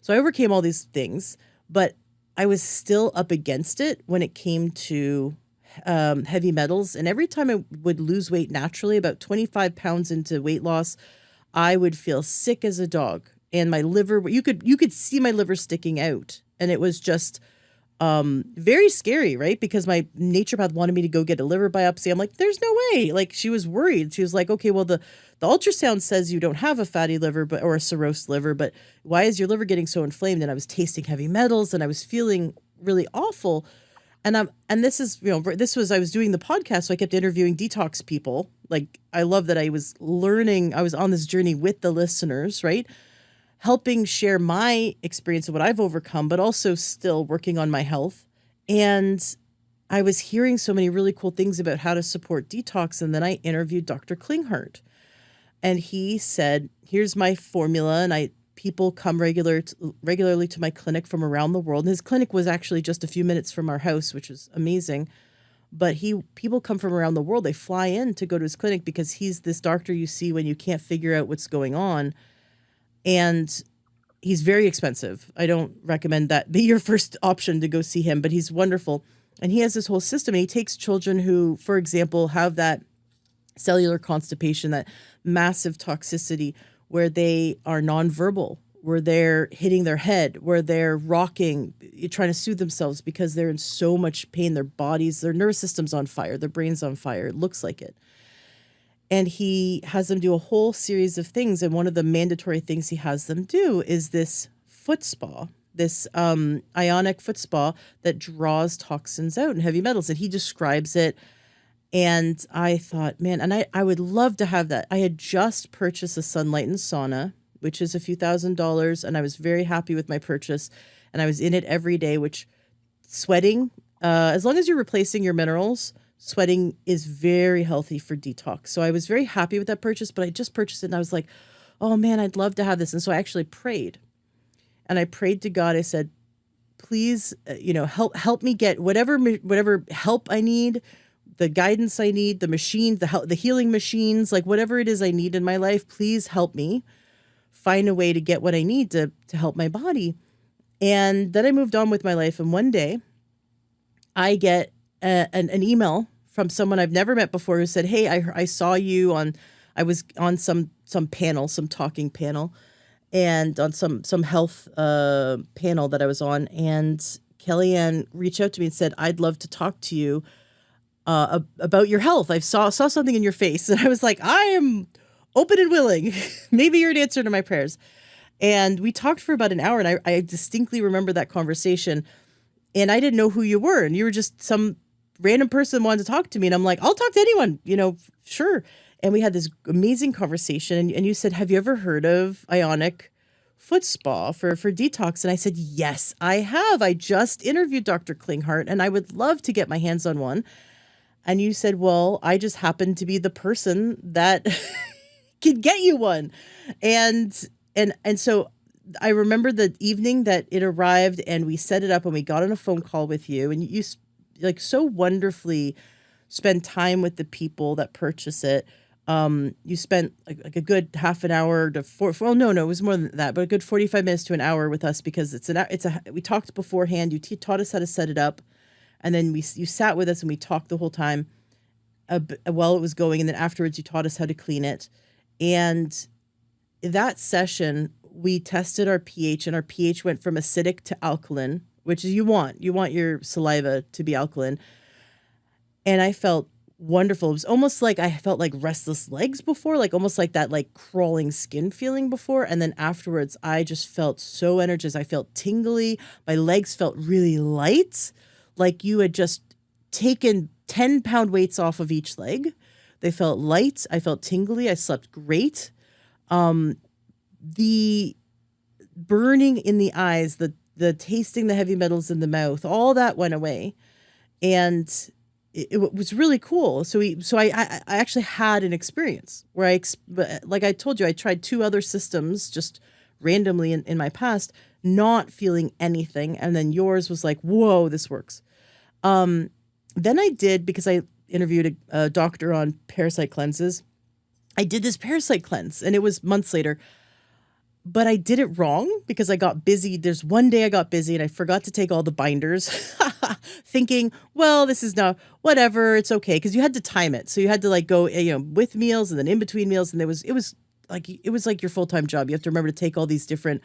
So I overcame all these things, but I was still up against it when it came to heavy metals. And every time I would lose weight naturally, about 25 pounds into weight loss, I would feel sick as a dog, and my liver, you could see my liver sticking out, and it was just very scary, right? Because my naturopath wanted me to go get a liver biopsy. I'm like, there's no way. Like, she was worried. She was like, okay, well, the ultrasound says you don't have a fatty liver, or a cirrhosis liver, but why is your liver getting so inflamed? And I was tasting heavy metals and I was feeling really awful. And this is, I was doing the podcast, so I kept interviewing detox people. Like, I love that I was learning, I was on this journey with the listeners, right? Helping share my experience of what I've overcome, but also still working on my health. And I was hearing so many really cool things about how to support detox. And then I interviewed Dr. Klinghardt, and he said, here's my formula. And people come regularly to my clinic from around the world. And his clinic was actually just a few minutes from our house, which was amazing. But people come from around the world. They fly in to go to his clinic because he's this doctor you see when you can't figure out what's going on. And he's very expensive. I don't recommend that be your first option to go see him, but he's wonderful. And he has this whole system. And he takes children who, for example, have that cellular constipation, that massive toxicity, where they are nonverbal, where they're hitting their head, where they're rocking, trying to soothe themselves because they're in so much pain. Their bodies, their nervous system's on fire, their brain's on fire. It looks like it. And he has them do a whole series of things. And one of the mandatory things he has them do is this foot spa, this ionic foot spa that draws toxins out and heavy metals. And he describes it. And I thought, man, and I would love to have that. I had just purchased a Sunlight and Sauna, which is a few $1,000s. And I was very happy with my purchase. And I was in it every day, which sweating, as long as you're replacing your minerals, sweating is very healthy for detox. So I was very happy with that purchase, but I just purchased it and I was like, oh man, I'd love to have this. And so I actually prayed, and I prayed to God. I said, please, help me get whatever help I need, the guidance I need, the machines, the healing machines, like whatever it is I need in my life, please help me find a way to get what I need to help my body. And then I moved on with my life. And one day I get an email from someone I've never met before who said, hey, I saw you I was on some panel, some talking panel, and on some health panel that I was on. And Kellyann reached out to me and said, I'd love to talk to you about your health. I saw something in your face. And I was like, I am open and willing. Maybe you're an answer to my prayers. And we talked for about an hour, and I distinctly remember that conversation. And I didn't know who you were. And you were just some random person wanted to talk to me. And I'm like, I'll talk to anyone, sure. And we had this amazing conversation. And you said, have you ever heard of Ionic Foot Spa for detox? And I said, yes, I have. I just interviewed Dr. Klinghardt, and I would love to get my hands on one. And you said, well, I just happen to be the person that could get you one. And so I remember the evening that it arrived, and we set it up, and we got on a phone call with you, and you like so wonderfully spend time with the people that purchase it. You spent like a good half an hour to no, it was more than that, but a good 45 minutes to an hour with us, because we talked beforehand. You taught us how to set it up, and then you sat with us and we talked the whole time while it was going. And then afterwards you taught us how to clean it. And that session, we tested our pH, and our pH went from acidic to alkaline, which is you want your saliva to be alkaline. And I felt wonderful. It was almost like I felt like restless legs before, like almost like that, like crawling skin feeling before. And then afterwards, I just felt so energized. I felt tingly. My legs felt really light, like you had just taken 10-pound weights off of each leg. They felt light. I felt tingly. I slept great. The burning in the eyes, the tasting the heavy metals in the mouth, all that went away. And it was really cool. So I actually had an experience where like I told you, I tried 2 other systems just randomly in my past, not feeling anything. And then yours was like, whoa, this works. Then I did, because I interviewed a doctor on parasite cleanses. I did this parasite cleanse, and it was months later. But I did it wrong because I got busy. There's one day I got busy and I forgot to take all the binders, thinking, well, this is now whatever. It's okay. Because you had to time it. So you had to like go, with meals and then in between meals. And it was like your full-time job. You have to remember to take all these different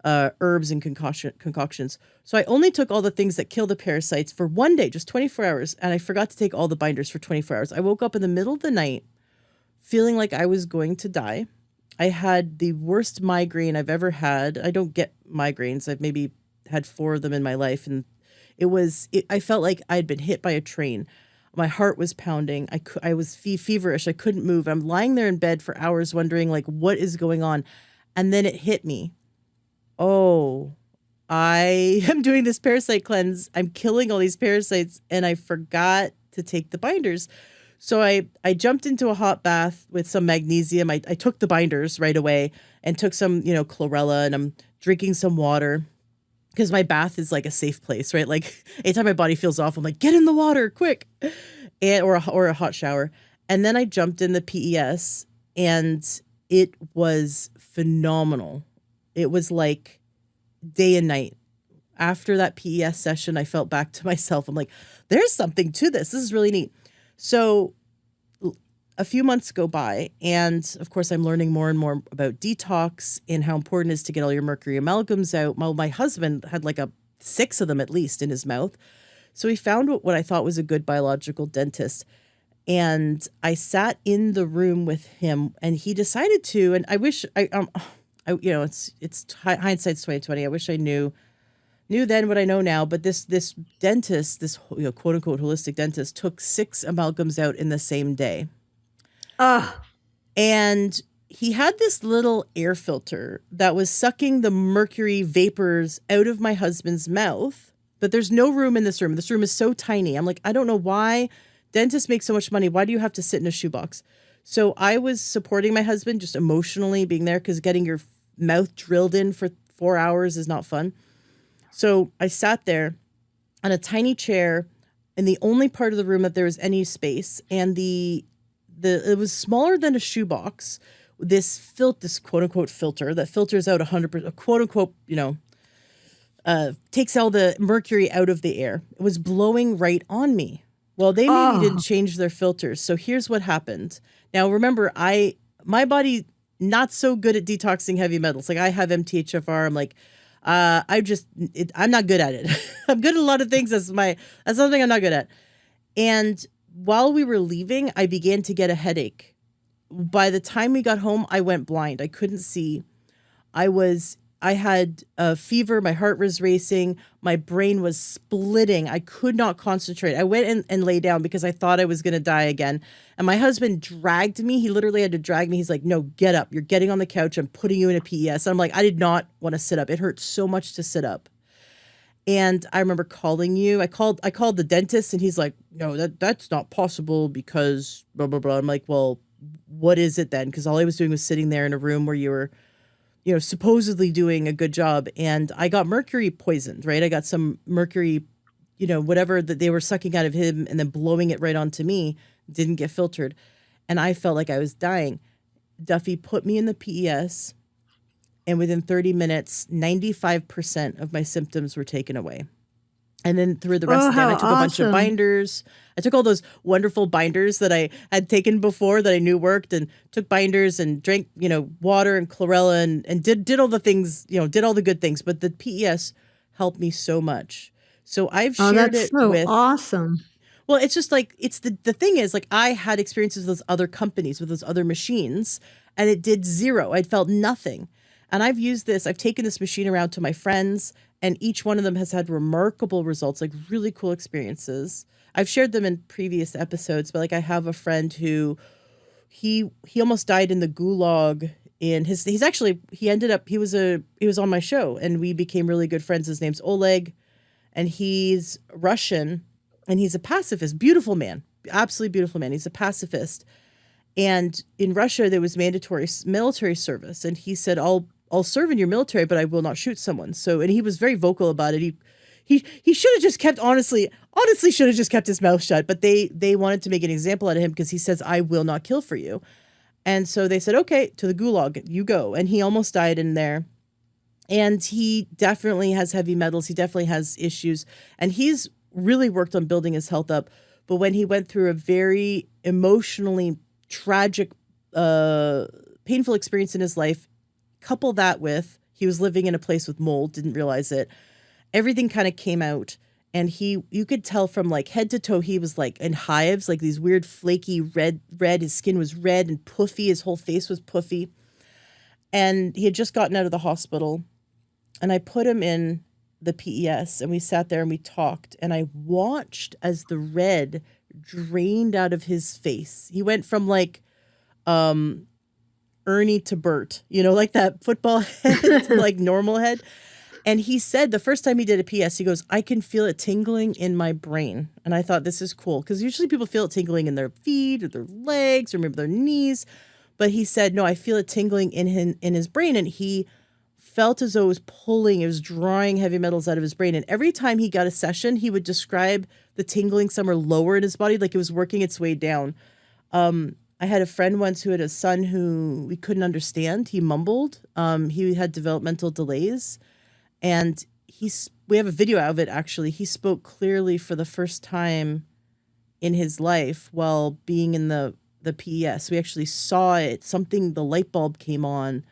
herbs and concoctions. So I only took all the things that kill the parasites for one day, just 24 hours. And I forgot to take all the binders for 24 hours. I woke up in the middle of the night feeling like I was going to die. I had the worst migraine I've ever had. I don't get migraines. I've maybe had 4 of them in my life. And I felt like I'd been hit by a train. My heart was pounding. I was feverish. I couldn't move. I'm lying there in bed for hours wondering like, what is going on? And then it hit me. Oh, I am doing this parasite cleanse. I'm killing all these parasites and I forgot to take the binders. So I jumped into a hot bath with some magnesium. I took the binders right away and took some, chlorella, and I'm drinking some water because my bath is like a safe place, right? Like anytime my body feels off, I'm like, get in the water quick, or a hot shower. And then I jumped in the PES and it was phenomenal. It was like day and night. After that PES session, I felt back to myself. I'm like, there's something to this. This is really neat. So a few months go by, and of course, I'm learning more and more about detox and how important it is to get all your mercury amalgams out. Well, my husband had like 6 of them at least in his mouth. So he found what I thought was a good biological dentist. And I sat in the room with him, and he decided to, and I wish it's hindsight's 2020. I wish I knew then what I know now, but this dentist, this quote unquote holistic dentist, took 6 amalgams out in the same day. And he had this little air filter that was sucking the mercury vapors out of my husband's mouth, but there's no room in this room. This room is so tiny. I'm like, I don't know why dentists make so much money. Why do you have to sit in a shoebox? So I was supporting my husband, just emotionally being there, because getting your mouth drilled in for 4 hours is not fun. So I sat there on a tiny chair in the only part of the room that there was any space, and it was smaller than a shoebox. This quote unquote filter that filters out 100%, quote unquote, takes all the mercury out of the air. It was blowing right on me. Well, they maybe didn't change their filters. So here's what happened. Now remember, my body not so good at detoxing heavy metals. Like I have MTHFR. I'm like, I'm not good at it. I'm good at a lot of things. That's something I'm not good at. And while we were leaving, I began to get a headache. By the time we got home, I went blind. I couldn't see. I had a fever. My heart was racing. My brain was splitting. I could not concentrate. I went and lay down because I thought I was going to die again. And my husband dragged me. He literally had to drag me. He's like, no, get up. You're getting on the couch. I'm putting you in a PES. I'm like, I did not want to sit up. It hurt so much to sit up. And I remember calling you. I called the dentist, and he's like, no, that's not possible because blah, blah, blah. I'm like, well, what is it then? Because all I was doing was sitting there in a room where you were, supposedly doing a good job. And I got mercury poisoned, right? I got some mercury, whatever that they were sucking out of him and then blowing it right onto me, didn't get filtered. And I felt like I was dying. Duffy put me in the PES. And within 30 minutes, 95% of my symptoms were taken away. And then through the rest of the day, I took a bunch of binders. I took all those wonderful binders that I had taken before that I knew worked, and took binders and drank, water and chlorella and did all the things, did all the good things. But the PES helped me so much. So I've shared it with. Awesome. Well, it's just like, it's the thing is, like, I had experiences with those other companies, with those other machines, and it did zero. I felt nothing. And I've taken this machine around to my friends, and each one of them has had remarkable results, like really cool experiences. I've shared them in previous episodes, but like I have a friend who he almost died in the gulag he was on my show, and we became really good friends. His name's Oleg, and he's Russian, and he's a pacifist, beautiful man, absolutely beautiful man. He's a pacifist. And in Russia, there was mandatory military service. And he said, I'll serve in your military, but I will not shoot someone. So, and he was very vocal about it. He should have just kept, honestly should have just kept his mouth shut. But they wanted to make an example out of him because he says, I will not kill for you. And so they said, okay, to the gulag, you go. And he almost died in there. And he definitely has heavy metals. He definitely has issues. And he's really worked on building his health up. But when he went through a very emotionally tragic, painful experience in his life, couple that with He was living in a place with mold, didn't realize it. Everything kind of came out, and you could tell from like head to toe, he was like in hives, like these weird flaky red. His skin was red and puffy. His whole face was puffy. And he had just gotten out of the hospital, and I put him in the PES, and we sat there and we talked, and I watched as the red drained out of his face. He went from like Ernie to Bert, like that football head to like normal head. And he said the first time he did a PS, he goes, I can feel it tingling in my brain. And I thought, this is cool, because usually people feel it tingling in their feet or their legs or maybe their knees. But he said, no, I feel it tingling in his brain. And he felt as though it was drawing heavy metals out of his brain. And every time he got a session, he would describe the tingling somewhere lower in his body, like it was working its way down. I had a friend once who had a son who we couldn't understand. He mumbled. He had developmental delays. And we have a video of it, actually. He spoke clearly for the first time in his life while being in the PES. We actually saw it. The light bulb came on.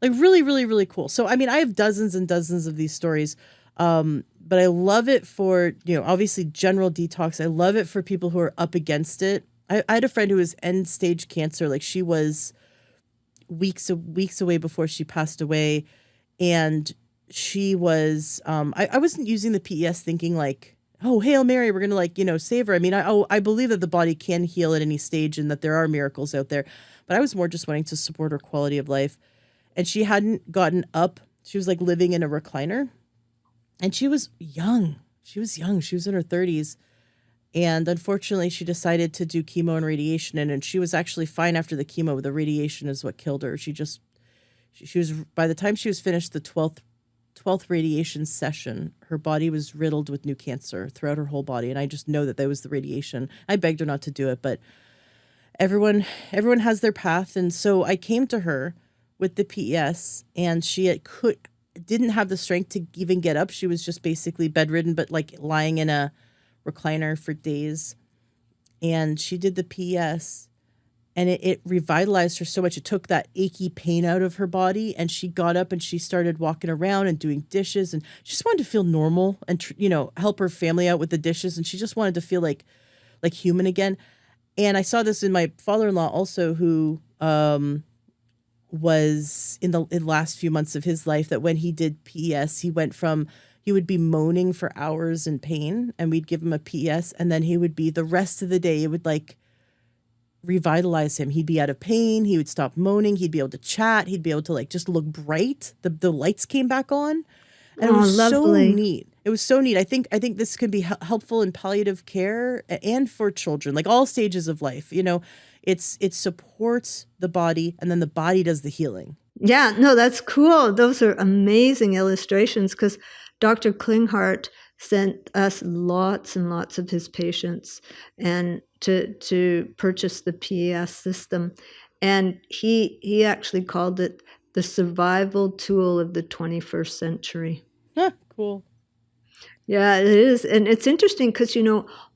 Like really, really, really cool. So, I mean, I have dozens and dozens of these stories. But I love it for, obviously general detox. I love it for people who are up against it. I had a friend who was end stage cancer. Like she was weeks away before she passed away. And she was, I wasn't using the PES thinking like, oh, Hail Mary, we're going to like, save her. I mean, I believe that the body can heal at any stage and that there are miracles out there. But I was more just wanting to support her quality of life. And she hadn't gotten up. She was like living in a recliner. And she was young. She was in her 30s. And unfortunately, she decided to do chemo and radiation. And she was actually fine after the chemo. The radiation is what killed her. She was, by the time she was finished the 12th radiation session, her body was riddled with new cancer throughout her whole body. And I just know that was the radiation. I begged her not to do it, but everyone has their path. And so I came to her with the PES, and she didn't have the strength to even get up. She was just basically bedridden, but like lying in a recliner for days. And she did the PES, and it revitalized her so much. It took that achy pain out of her body, and she got up and she started walking around and doing dishes, and she just wanted to feel normal and help her family out with the dishes, and she just wanted to feel like human again. And I saw this in my father-in-law also, who was in the last few months of his life, that when he did PES, he would be moaning for hours in pain, and we'd give him a PES, and then he would be the rest of the day, it would like revitalize him. He'd be out of pain. He would stop moaning. He'd be able to chat. He'd be able to like just look bright. The lights came back on, and it was lovely. so neat. It was so neat. I think this could be helpful in palliative care and for children, like all stages of life. It supports the body, and then the body does the healing. Yeah, no, that's cool. Those are amazing illustrations, because Dr. Klinghardt sent us lots and lots of his patients and to purchase the PES system. And he actually called it the survival tool of the 21st century. Cool. Yeah, it is. And it's interesting because,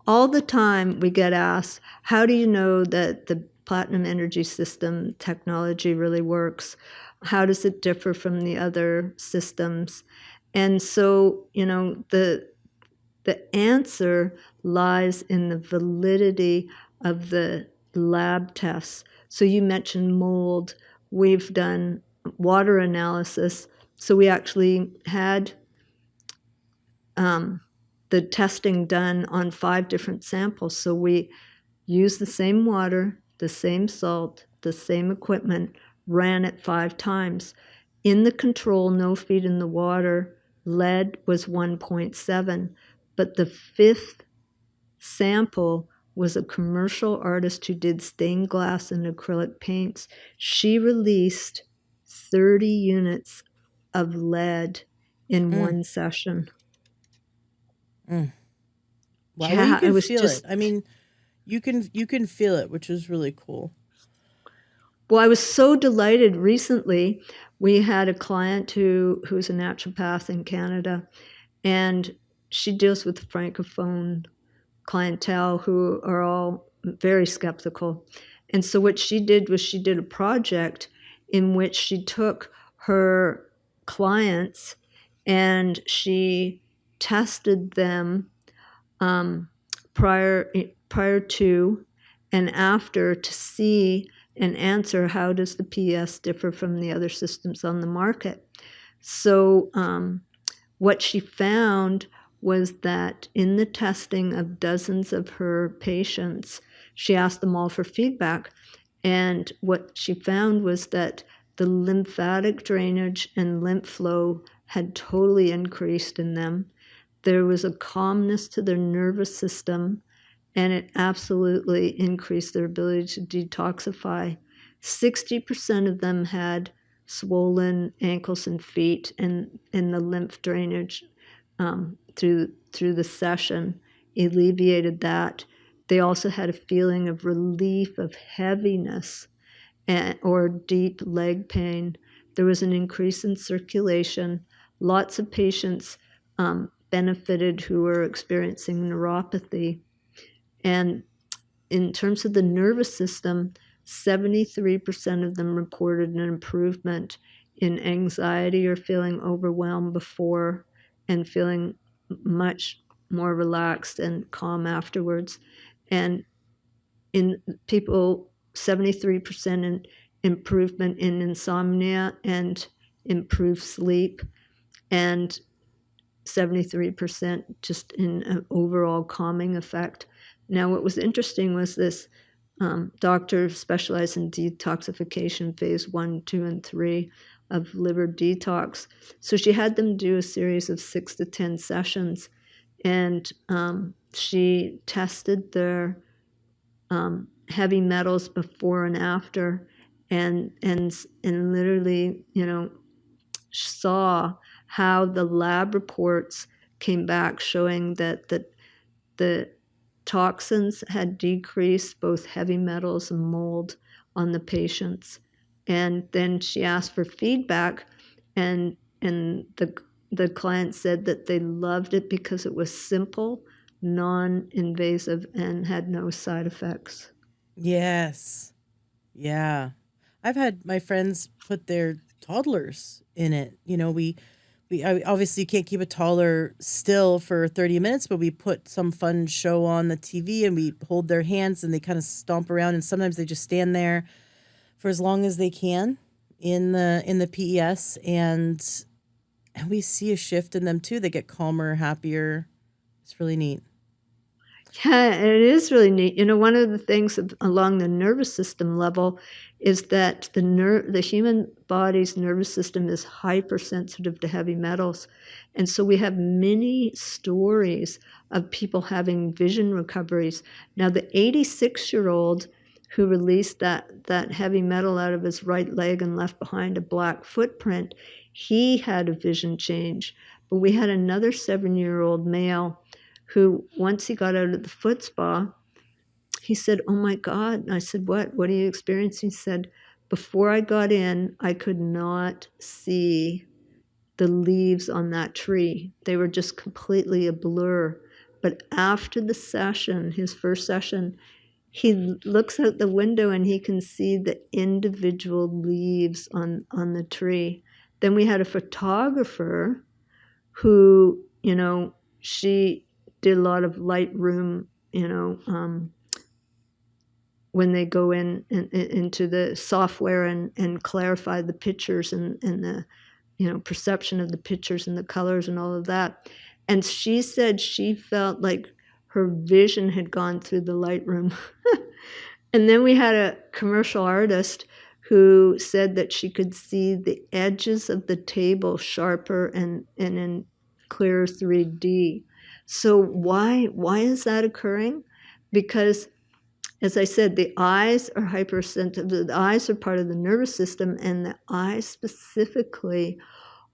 all the time we get asked, how do you know that the platinum energy system technology really works? How does it differ from the other systems? And so, the answer lies in the validity of the lab tests. So you mentioned mold. We've done water analysis. So we actually had the testing done on 5 different samples. So we used the same water, the same salt, the same equipment, ran it 5 times. In the control, no feed in the water, lead was 1.7. But the 5th sample was a commercial artist who did stained glass and acrylic paints. She released 30 units of lead in one session. Wow, Yeah, well, you can it was feel just, it. I mean, you can feel it, which is really cool. Well, I was so delighted. Recently, we had a client who's a naturopath in Canada, and she deals with francophone clientele who are all very skeptical. And so what she did was she did a project in which she took her clients, and she tested them prior to and after to see and answer how does the PES differ from the other systems on the market. So what she found was that in the testing of dozens of her patients, she asked them all for feedback. And what she found was that the lymphatic drainage and lymph flow had totally increased in them. There was a calmness to their nervous system, and it absolutely increased their ability to detoxify. 60% of them had swollen ankles and feet, and the lymph drainage through the session alleviated that. They also had a feeling of relief, of heaviness, or deep leg pain. There was an increase in circulation. Lots of patients benefited who were experiencing neuropathy. And in terms of the nervous system, 73% of them reported an improvement in anxiety or feeling overwhelmed before, and feeling much more relaxed and calm afterwards. And in people, 73% in improvement in insomnia and improved sleep, and 73% just in an overall calming effect. Now, what was interesting was this doctor specialized in detoxification phase 1, 2, and 3 of liver detox. So she had them do a series of 6 to 10 sessions, and she tested their heavy metals before and after, and literally, saw how the lab reports came back showing that the toxins had decreased, both heavy metals and mold, on the patients. And then she asked for feedback, and the client said that they loved it because it was simple, non-invasive, and had no side effects. Yes. Yeah. I've had my friends put their toddlers in it. Obviously can't keep a toddler still for 30 minutes, but we put some fun show on the TV and we hold their hands and they kind of stomp around, and sometimes they just stand there for as long as they can in the PES, and we see a shift in them too. They get calmer, happier. It's really neat. Yeah, it is really neat. One of the things along the nervous system level is that the human body's nervous system is hypersensitive to heavy metals. And so we have many stories of people having vision recoveries. Now, the 86-year-old who released that heavy metal out of his right leg and left behind a black footprint, he had a vision change. But we had another 7-year-old male who, once he got out of the foot spa, he said, "Oh my God." And I said, What are you experiencing?" He said, "Before I got in, I could not see the leaves on that tree. They were just completely a blur. But after the session, his first session, he looks out the window and he can see the individual leaves on the tree." Then we had a photographer who, she did a lot of Lightroom, when they go into the software and clarify the pictures and the perception of the pictures and the colors and all of that. And she said she felt like her vision had gone through the Lightroom. And then we had a commercial artist who said that she could see the edges of the table sharper and in clear 3D. So why is that occurring? Because, as I said, the eyes are hypersensitive. The eyes are part of the nervous system, and the eyes specifically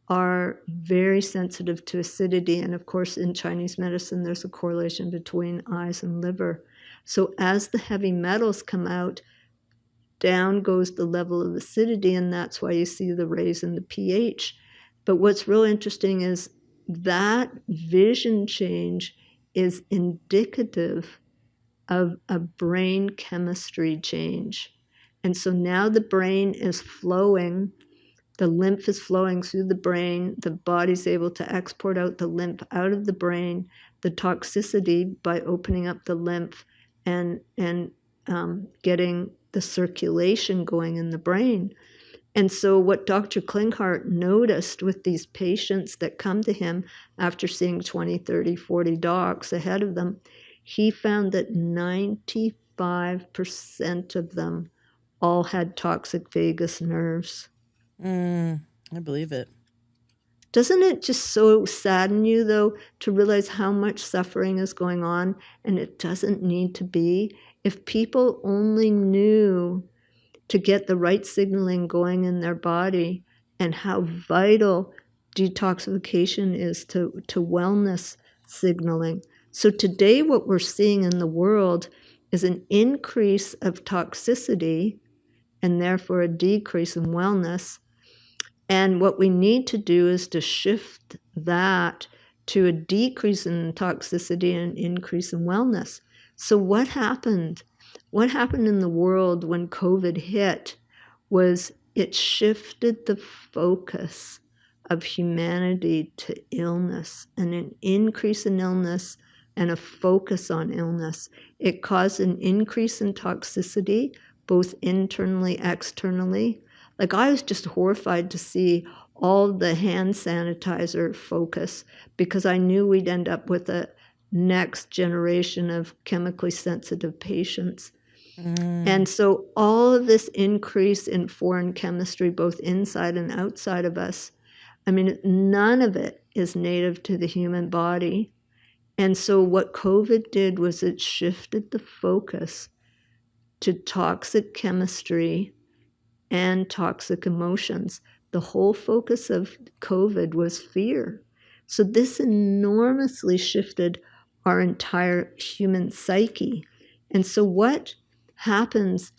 are very sensitive to acidity. And of course, in Chinese medicine, there's a correlation between eyes and liver. So as the heavy metals come out, down goes the level of acidity, and that's why you see the raise in the pH. But what's real interesting is that vision change is indicative of a brain chemistry change. And so now the brain is flowing, The lymph is flowing through the brain. The body's able to export out the lymph out of the brain. The toxicity by opening up the lymph and getting the circulation going in the brain. And so what Dr. Klinghardt noticed with these patients that come to him after seeing 20, 30, 40 docs ahead of them, he found that 95% of them all had toxic vagus nerves. I believe it. Doesn't it just so sadden you, though, to realize how much suffering is going on and it doesn't need to be? If people only knew to get the right signaling going in their body and how vital detoxification is to wellness signaling. So today what we're seeing in the world is an increase of toxicity and therefore a decrease in wellness. And what we need to do is to shift that to a decrease in toxicity and an increase in wellness. So what happened? What happened in the world when COVID hit was it shifted the focus of humanity to illness and an increase in illness and a focus on illness. It caused an increase in toxicity, both internally, externally. Like, I was just horrified to see all the hand sanitizer focus because I knew we'd end up with a next generation of chemically sensitive patients. And so all of this increase in foreign chemistry, both inside and outside of us, I mean, none of it is native to the human body. And so what COVID did was it shifted the focus to toxic chemistry and toxic emotions. The whole focus of COVID was fear. So this enormously shifted our entire human psyche. And so what happens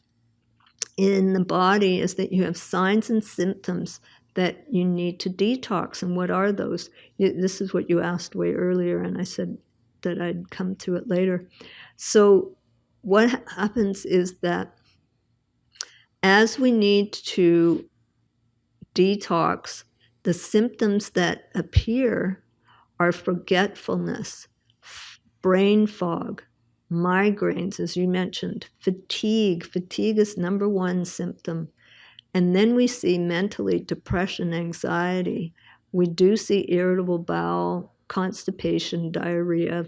in the body is that you have signs and symptoms that you need to detox. And what are those? This is what you asked way earlier, and I said that I'd come to it later. So what happens is that as we need to detox, the symptoms that appear are forgetfulness, brain fog, migraines, as you mentioned, fatigue. Fatigue is number one symptom. And then we see mentally depression, anxiety. We do see irritable bowel, constipation, diarrhea,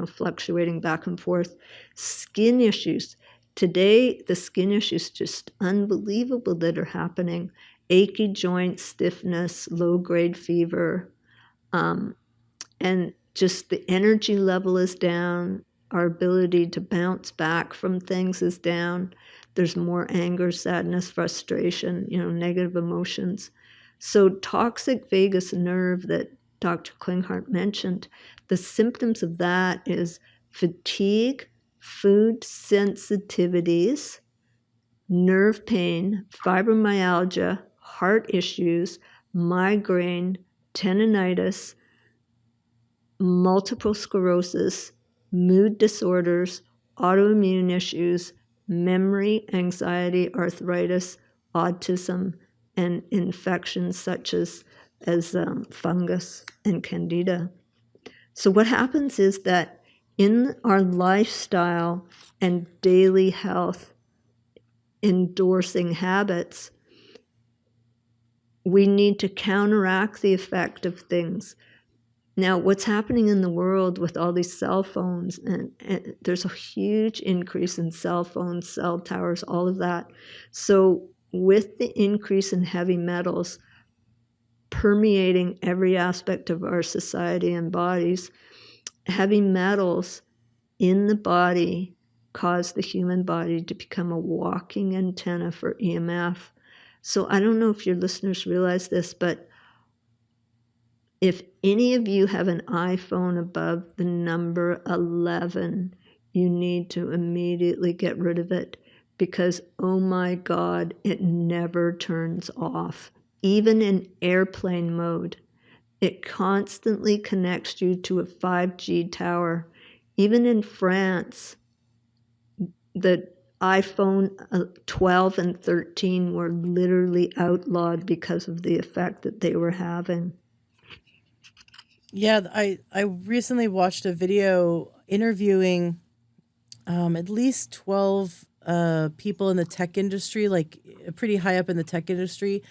fluctuating back and forth. Skin issues. Today, the skin issues just unbelievable that are happening. Achy joints, stiffness, low-grade fever, and just the energy level is down. Our ability to bounce back from things is down. There's more anger, sadness, frustration, negative emotions. So toxic vagus nerve that Dr. Klinghardt mentioned, the symptoms of that is fatigue, food sensitivities, nerve pain, fibromyalgia, heart issues, migraine, tendinitis, multiple sclerosis, mood disorders, autoimmune issues, memory, anxiety, arthritis, autism, and infections such as fungus and candida. So what happens is that in our lifestyle and daily health endorsing habits, we need to counteract the effect of things. Now, what's happening in the world with all these cell phones, and there's a huge increase in cell phones, cell towers, all of that. So with the increase in heavy metals permeating every aspect of our society and bodies, heavy metals in the body cause the human body to become a walking antenna for EMF. So I don't know if your listeners realize this, but if any of you have an iPhone above the number 11, you need to immediately get rid of it because, oh my God, it never turns off. Even in airplane mode, it constantly connects you to a 5G tower. Even in France, the iPhone 12 and 13 were literally outlawed because of the effect that they were having. Yeah, I recently watched a video interviewing at least 12 people in the tech industry, like pretty high up in the tech industry.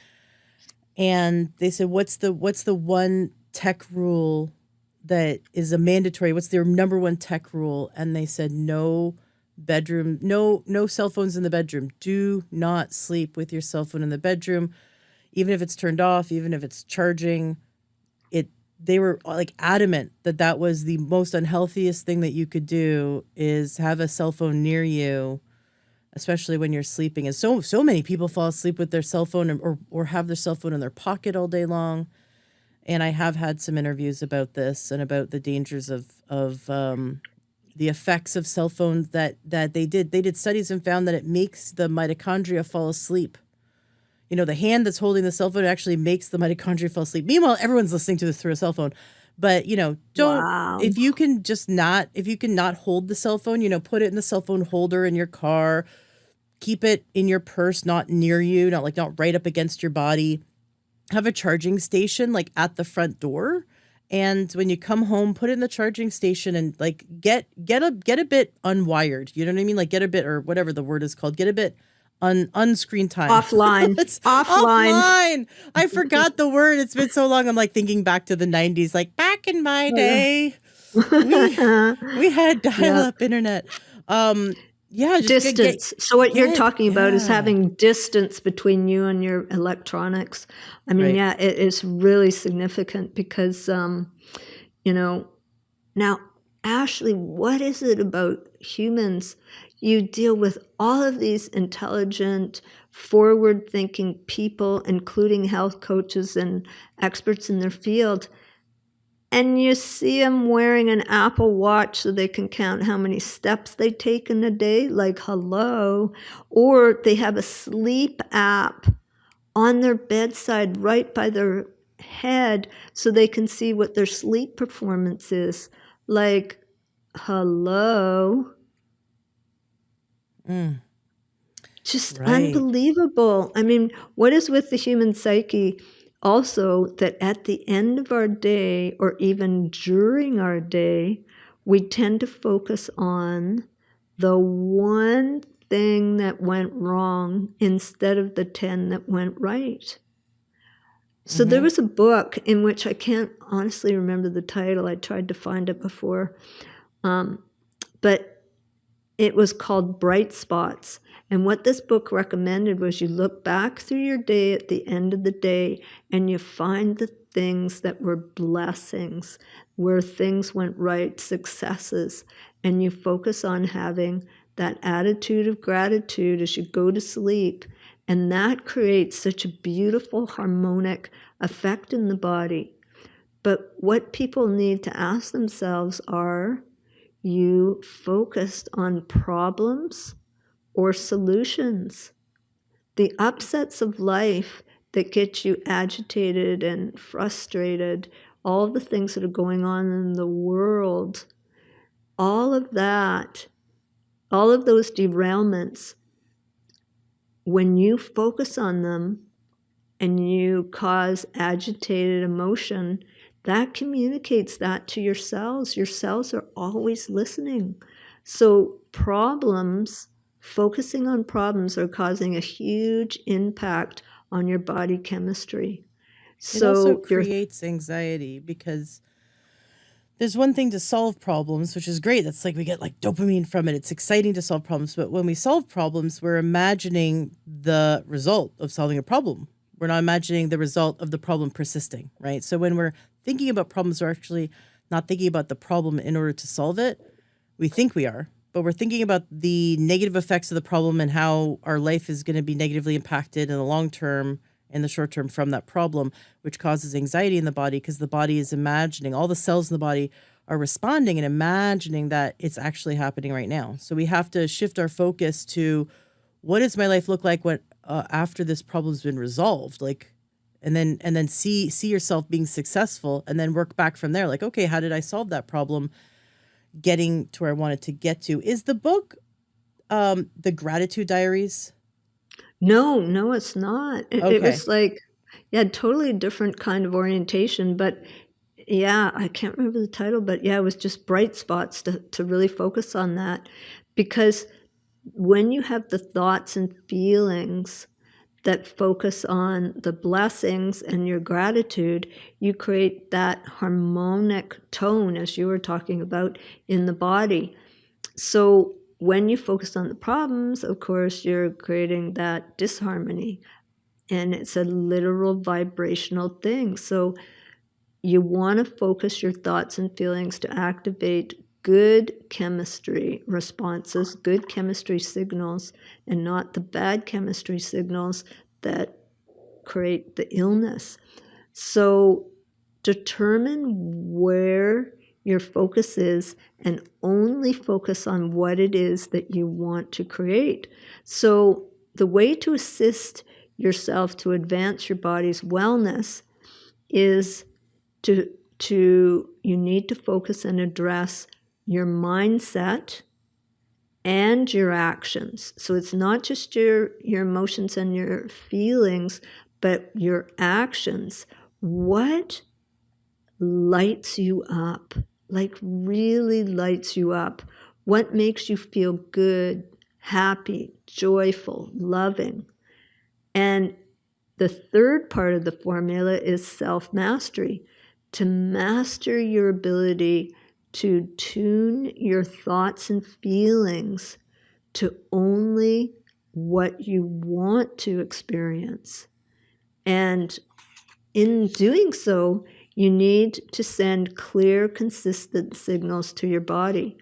And they said, what's the one tech rule that is a mandatory? What's their number one tech rule? And they said, no cell phones in the bedroom. Do not sleep with your cell phone in the bedroom, even if it's turned off, even if it's charging. They were like adamant that that was the most unhealthiest thing that you could do, is have a cell phone near you, especially when you're sleeping. And so many people fall asleep with their cell phone, or have their cell phone in their pocket all day long. And I have had some interviews about this and about the dangers of the effects of cell phones that they did studies and found that it makes the mitochondria fall asleep. You know, the hand that's holding the cell phone actually makes the mitochondria fall asleep. Meanwhile, everyone's listening to this through a cell phone. But, Wow. if you can not hold the cell phone, put it in the cell phone holder in your car, keep it in your purse, not near you, not right up against your body. Have a charging station like at the front door. And when you come home, put it in the charging station and like get a bit unwired. You know what I mean? Like get a bit, or whatever the word is called, get a bit unscreen time. Offline. It's offline. I forgot the word. It's been so long. I'm like thinking back to the 90s, like back in my day, we had dial-up internet. Just distance. So what you're talking about is having distance between you and your electronics. I mean, Right. it is really significant because, now, Ashley, what is it about humans? You deal with all of these intelligent, forward-thinking people, including health coaches and experts in their field, and you see them wearing an Apple Watch so they can count how many steps they take in a day, like hello, or they have a sleep app on their bedside right by their head so they can see what their sleep performance is, like hello. Just Right. unbelievable. I mean, what is with the human psyche also that at the end of our day, or even during our day, we tend to focus on the one thing that went wrong instead of the 10 that went right. So there was a book in which I can't honestly remember the title. I tried to find it before. But it was called Bright Spots. And what this book recommended was you look back through your day at the end of the day and you find the things that were blessings, where things went right, successes, and you focus on having that attitude of gratitude as you go to sleep. And that creates such a beautiful harmonic effect in the body. But what people need to ask themselves are, you focused on problems or solutions? The upsets of life that get you agitated and frustrated, all the things that are going on in the world, all of that, all of those derailments, when you focus on them and you cause agitated emotion, that communicates that to your cells. Your cells are always listening. So focusing on problems are causing a huge impact on your body chemistry. It also So creates anxiety, because there's one thing to solve problems, which is great. That's like we get like dopamine from it. It's exciting to solve problems. But when we solve problems, we're imagining the result of solving a problem. We're not imagining the result of the problem persisting, right? So when we're thinking about problems, we're actually not thinking about the problem in order to solve it. We think we are, but we're thinking about the negative effects of the problem and how our life is going to be negatively impacted in the long term, in the short term, from that problem, which causes anxiety in the body, because the body is imagining, all the cells in the body are responding and imagining that it's actually happening right now. So we have to shift our focus to, what does my life look like when after this problem's been resolved? Like, and then see yourself being successful, and then work back from there. Like, okay, how did I solve that problem, getting to where I wanted to get to? Is the book the gratitude diaries? No, it's not. It Okay. was like, yeah, totally different kind of orientation. But yeah, I can't remember the title, but yeah, it was just bright spots to really focus on that. Because when you have the thoughts and feelings that focus on the blessings and your gratitude, you create that harmonic tone, as you were talking about, in the body. So when you focus on the problems, of course, you're creating that disharmony. And it's a literal vibrational thing. So you want to focus your thoughts and feelings to activate good chemistry responses, good chemistry signals, and not the bad chemistry signals that create the illness. So determine where your focus is and only focus on what it is that you want to create. So the way to assist yourself to advance your body's wellness is you need to focus and address your mindset and your actions. So it's not just your emotions and your feelings, but your actions. What lights you up? Like really lights you up? What makes you feel good, happy, joyful, loving? And the third part of the formula is self-mastery. To master your ability to tune your thoughts and feelings to only what you want to experience. And in doing so, you need to send clear, consistent signals to your body.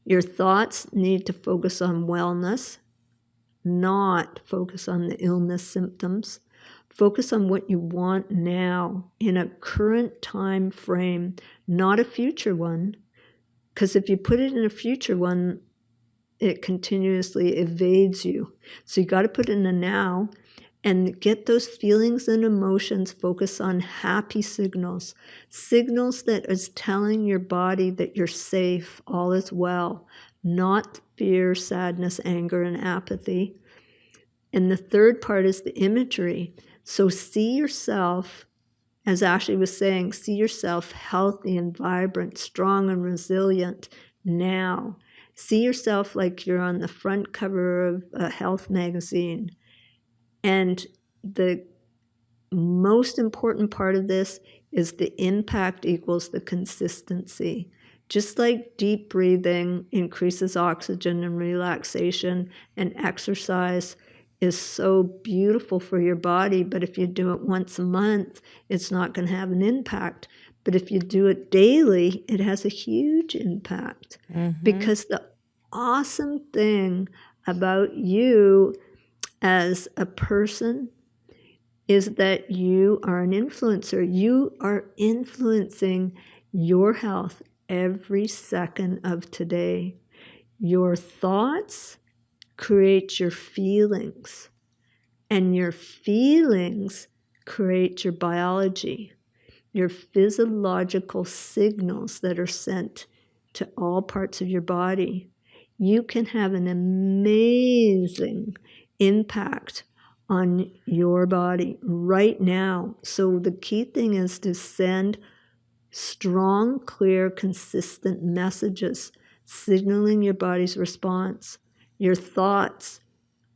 Your thoughts need to focus on wellness, not focus on the illness symptoms. Focus on what you want now in a current time frame, not a future one. Because if you put it in a future one, it continuously evades you. So you got to put it in the now and get those feelings and emotions. Focus on happy signals, signals that is telling your body that you're safe, all is well, not fear, sadness, anger, and apathy. And the third part is the imagery. So see yourself, as Ashley was saying, see yourself healthy and vibrant, strong and resilient now. See yourself like you're on the front cover of a health magazine. And the most important part of this is the impact equals the consistency. Just like deep breathing increases oxygen and relaxation, and exercise is so beautiful for your body, but if you do it once a month, it's not going to have an impact. But if you do it daily, it has a huge impact. Because the awesome thing about you as a person is that you are an influencer. You are influencing your health every second of today. Your thoughts create your feelings, and your feelings create your biology, your physiological signals that are sent to all parts of your body. You can have an amazing impact on your body right now. So the key thing is to send strong, clear, consistent messages signaling your body's response. Your thoughts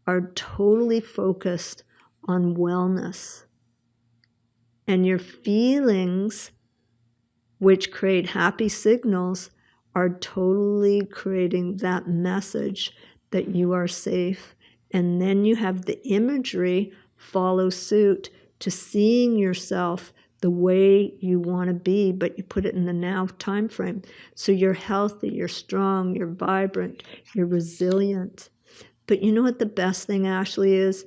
are totally focused on wellness. And your feelings, which create happy signals, are totally creating that message that you are safe. And then you have the imagery follow suit to seeing yourself the way you want to be, but you put it in the now time frame. So you're healthy, you're strong, you're vibrant, you're resilient. But you know what the best thing, Ashley, is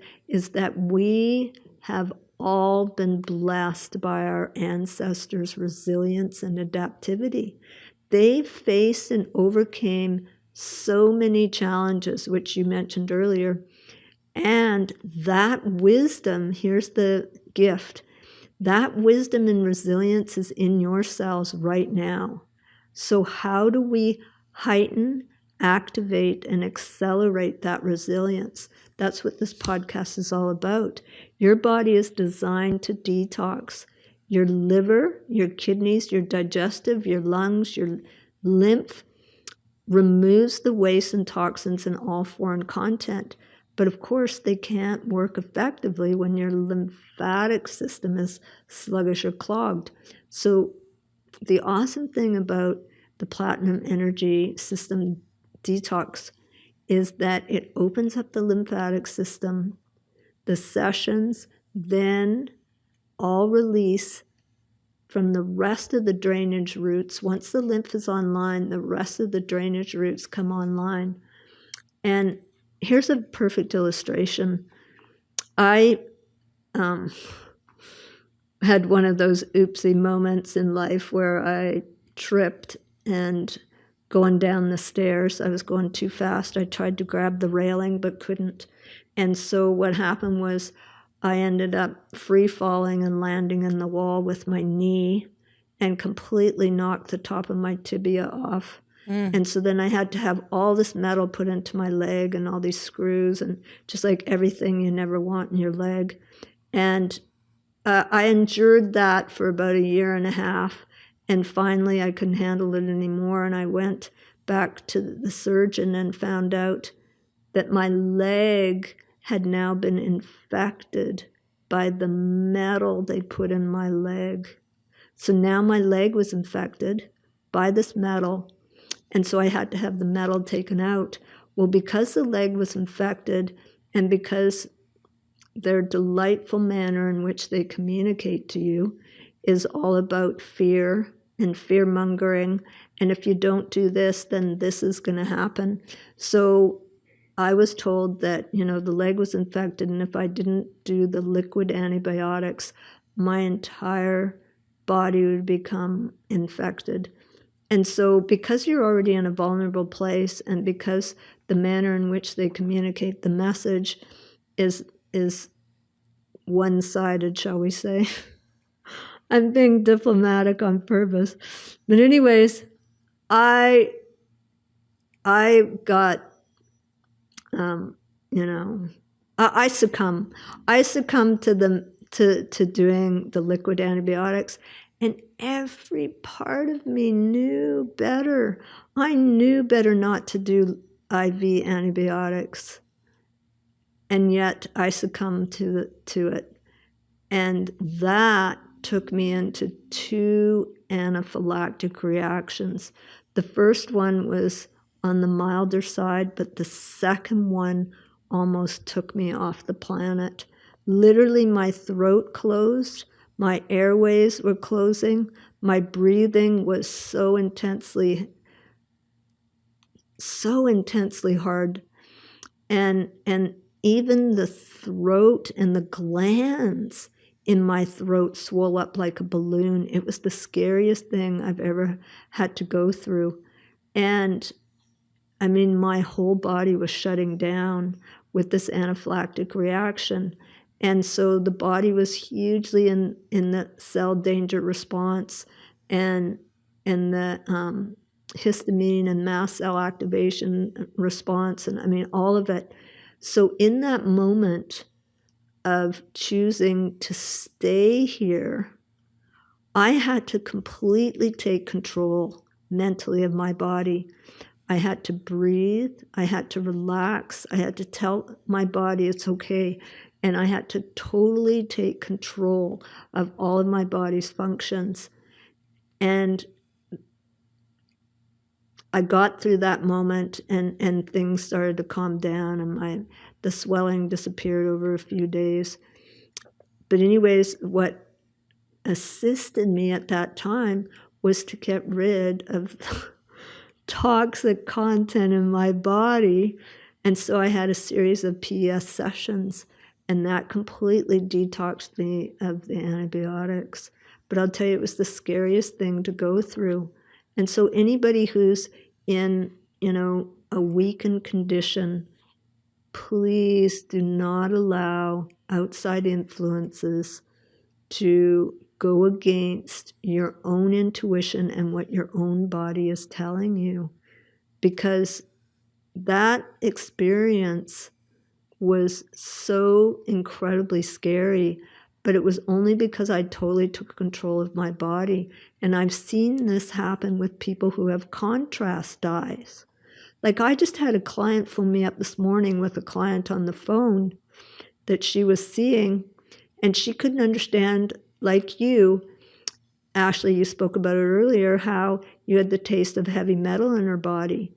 that we have all been blessed by our ancestors' resilience and adaptivity. They faced and overcame so many challenges, which you mentioned earlier. And that wisdom, here's the gift, that wisdom and resilience is in your cells right now. So how do we heighten activate and accelerate that resilience. That's what this podcast is all about. Your body is designed to detox. Your liver, your kidneys, your digestive, your lungs, your lymph removes the waste and toxins and all foreign content. But of course, they can't work effectively when your lymphatic system is sluggish or clogged. So the awesome thing about the platinum energy system detox is that it opens up the lymphatic system. The sessions then all release from the rest of the drainage routes. Once the lymph is online, the rest of the drainage routes come online. And here's a perfect illustration. I had one of those oopsie moments in life where I tripped, and going down the stairs, I was going too fast. I tried to grab the railing but couldn't. And so what happened was I ended up free falling and landing in the wall with my knee and completely knocked the top of my tibia off. And so then I had to have all this metal put into my leg and all these screws and just like everything you never want in your leg. And I endured that for about a year and a half. And finally, I couldn't handle it anymore. And I went back to the surgeon and found out that my leg had now been infected by the metal they put in my leg. So now my leg was infected by this metal. And so I had to have the metal taken out. Well, because the leg was infected and because their delightful manner in which they communicate to you is all about fear and fear-mongering. And if you don't do this, then this is going to happen. So I was told that, the leg was infected, and if I didn't do the liquid antibiotics, my entire body would become infected. And so because you're already in a vulnerable place, and because the manner in which they communicate the message is one-sided, shall we say. I'm being diplomatic on purpose. But anyways, I got, I succumb. I succumbed to doing the liquid antibiotics, and every part of me knew better. I knew better not to do IV antibiotics, and yet I succumbed to it. And that took me into 2 anaphylactic reactions. The first one was on the milder side, but the second one almost took me off the planet. Literally, my throat closed, my airways were closing, my breathing was so intensely hard, and even the throat and the glands in my throat swelled up like a balloon. It was the scariest thing I've ever had to go through. And I mean, my whole body was shutting down with this anaphylactic reaction. And so the body was hugely in the cell danger response and the histamine and mast cell activation response, and I mean, all of it. So in that moment of choosing to stay here, I had to completely take control mentally of my body. I had to breathe. I had to relax. I had to tell my body it's okay. And I had to totally take control of all of my body's functions. And I got through that moment, and things started to calm down, and the swelling disappeared over a few days. But anyways, what assisted me at that time was to get rid of toxic content in my body. And so I had a series of PS sessions, and that completely detoxed me of the antibiotics. But I'll tell you, it was the scariest thing to go through. And so anybody who's in, a weakened condition, please do not allow outside influences to go against your own intuition and what your own body is telling you. Because that experience was so incredibly scary, but it was only because I totally took control of my body. And I've seen this happen with people who have contrast dyes. Like, I just had a client phone me up this morning with a client on the phone that she was seeing, and she couldn't understand, like you, Ashley, you spoke about it earlier, how you had the taste of heavy metal in her body.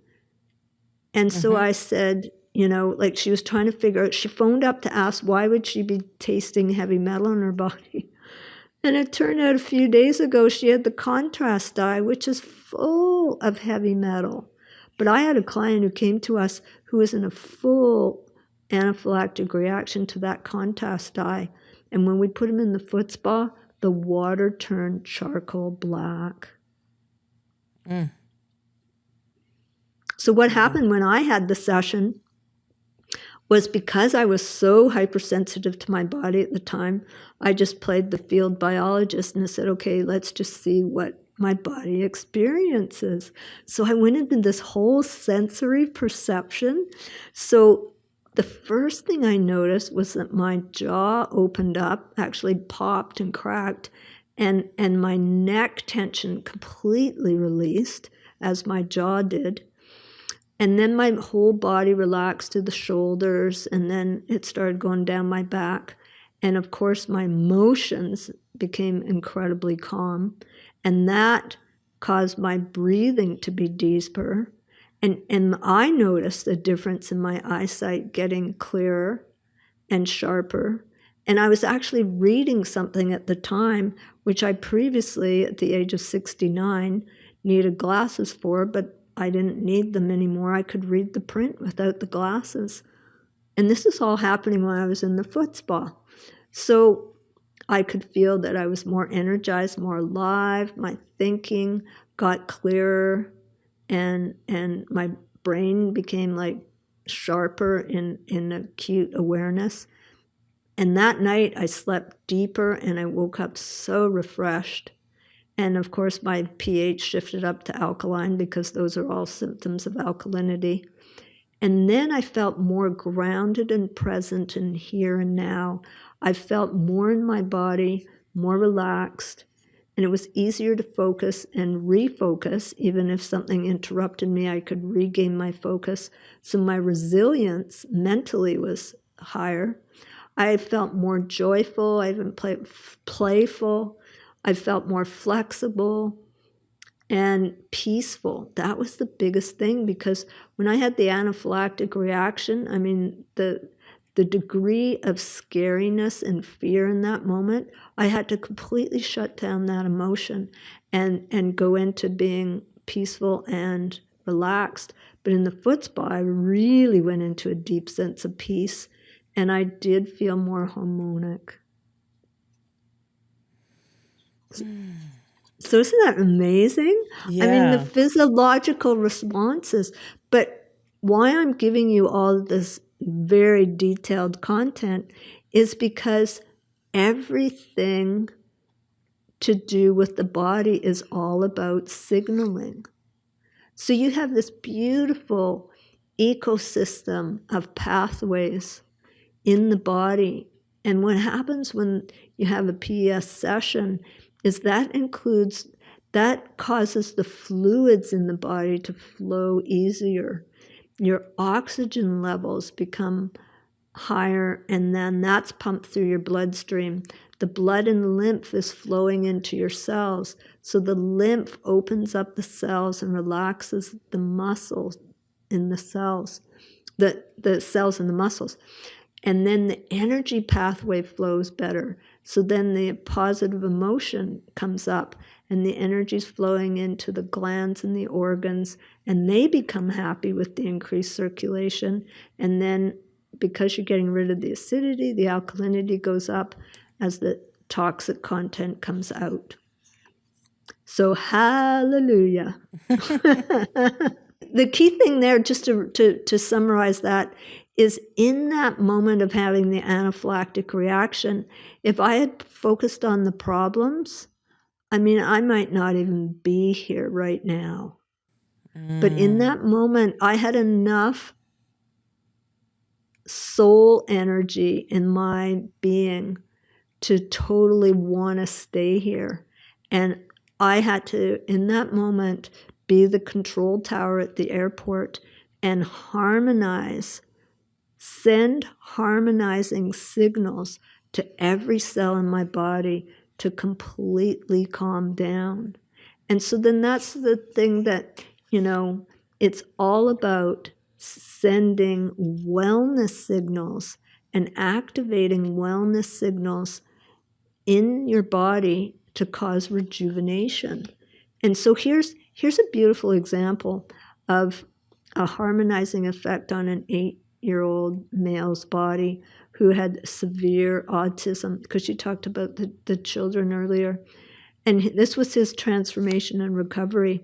And so I said, like, she was trying to figure out, she phoned up to ask why would she be tasting heavy metal in her body. And it turned out a few days ago she had the contrast dye, which is full of heavy metal. But I had a client who came to us who was in a full anaphylactic reaction to that contrast dye. And when we put him in the foot spa, the water turned charcoal black. So what happened when I had the session was, because I was so hypersensitive to my body at the time, I just played the field biologist and I said, okay, let's just see what my body experiences. So I went into this whole sensory perception. So the first thing I noticed was that my jaw opened up, actually popped and cracked, and my neck tension completely released, as my jaw did. And then my whole body relaxed to the shoulders, and then it started going down my back. And of course, my emotions became incredibly calm. And that caused my breathing to be deeper. And I noticed a difference in my eyesight getting clearer and sharper. And I was actually reading something at the time, which I previously, at the age of 69, needed glasses for, but I didn't need them anymore. I could read the print without the glasses. And this is all happening when I was in the foot spa. So I could feel that I was more energized, more alive. My thinking got clearer, and my brain became like sharper in acute awareness. And that night I slept deeper and I woke up so refreshed. And of course, my pH shifted up to alkaline, because those are all symptoms of alkalinity. And then I felt more grounded and present in here and now. I felt more in my body, more relaxed, and it was easier to focus and refocus. Even if something interrupted me, I could regain my focus. So my resilience mentally was higher. I felt more joyful, I even playful. I felt more flexible and peaceful. That was the biggest thing, because when I had the anaphylactic reaction, I mean, the degree of scariness and fear in that moment, I had to completely shut down that emotion and go into being peaceful and relaxed. But in the foot spa, I really went into a deep sense of peace, and I did feel more harmonic. So isn't that amazing? Yeah. I mean, the physiological responses. But why I'm giving you all of this very detailed content is because everything to do with the body is all about signaling. So you have this beautiful ecosystem of pathways in the body. And what happens when you have a PES session is that causes the fluids in the body to flow easier. Your oxygen levels become higher, and then that's pumped through your bloodstream. The blood and lymph is flowing into your cells. So the lymph opens up the cells and relaxes the muscles in the cells, the cells in the muscles. And then the energy pathway flows better. So then the positive emotion comes up, and the energy's flowing into the glands and the organs, and they become happy with the increased circulation. And then, because you're getting rid of the acidity, the alkalinity goes up as the toxic content comes out. So hallelujah. The key thing there, just to summarize that, is in that moment of having the anaphylactic reaction, if I had focused on the problems, I mean, I might not even be here right now. But in that moment, I had enough soul energy in my being to totally want to stay here. And I had to, in that moment, be the control tower at the airport and harmonize, send harmonizing signals to every cell in my body to completely calm down. And so then that's the thing that, it's all about sending wellness signals and activating wellness signals in your body to cause rejuvenation. And so here's a beautiful example of a harmonizing effect on an 8-year-old male's body who had severe autism, because you talked about the children earlier. And this was his transformation and recovery.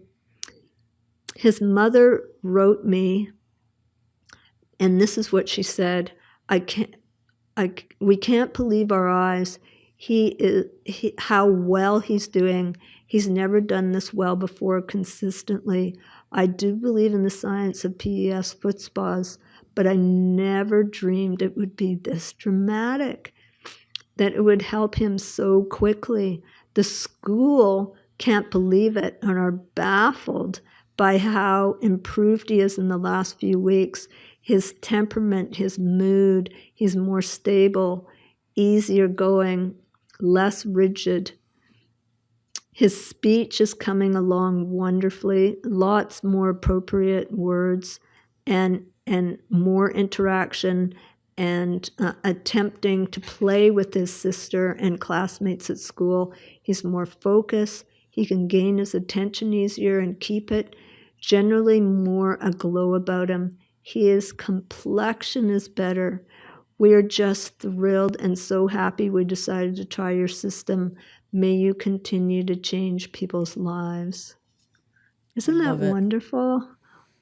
His mother wrote me, and this is what she said: we can't believe our eyes. How well he's doing. He's never done this well before consistently. I do believe in the science of PES foot spas, but I never dreamed it would be this dramatic, that it would help him so quickly. The school can't believe it and are baffled by how improved he is in the last few weeks. His temperament, his mood, he's more stable, easier going, less rigid. His speech is coming along wonderfully, lots more appropriate words and more interaction, and attempting to play with his sister and classmates at school. He's more focused. He can gain his attention easier and keep it. Generally more aglow about him. His complexion is better. We are just thrilled and so happy we decided to try your system. May you continue to change people's lives. Isn't that wonderful?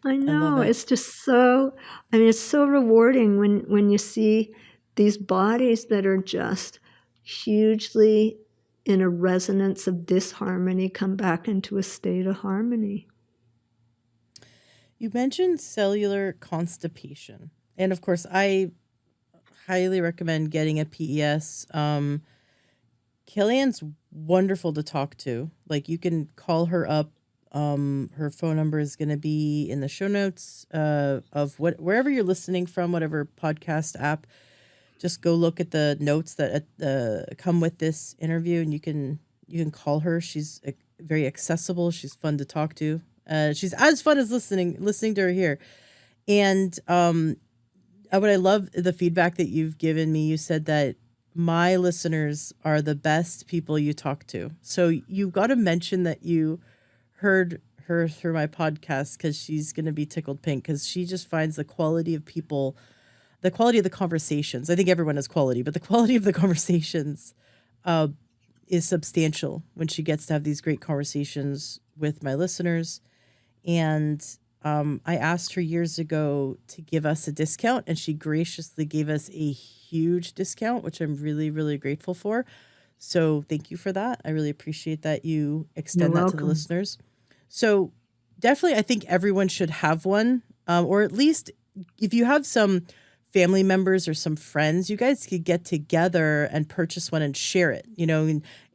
I know. It's just so, it's so rewarding when you see these bodies that are just hugely in a resonance of disharmony come back into a state of harmony. You mentioned cellular constipation. And of course, I highly recommend getting a PES. Kellyan's wonderful to talk to. Like, you can call her up. Her phone number is going to be in the show notes of wherever you're listening from, whatever podcast app. Just go look at the notes that come with this interview, and you can call her. She's very accessible. She's fun to talk to. She's as fun as listening to her here. And what I love the feedback that you've given me. You said that my listeners are the best people you talk to. So you've got to mention that you heard her through my podcast, because she's going to be tickled pink, because she just finds the quality of people, the quality of the conversations. I think everyone has quality, but the quality of the conversations is substantial when she gets to have these great conversations with my listeners. And I asked her years ago to give us a discount, and she graciously gave us a huge discount, which I'm really, really grateful for. So thank you for that. I really appreciate that you extend that to the listeners. So definitely, I think everyone should have one, or at least if you have some family members or some friends, you guys could get together and purchase one and share it,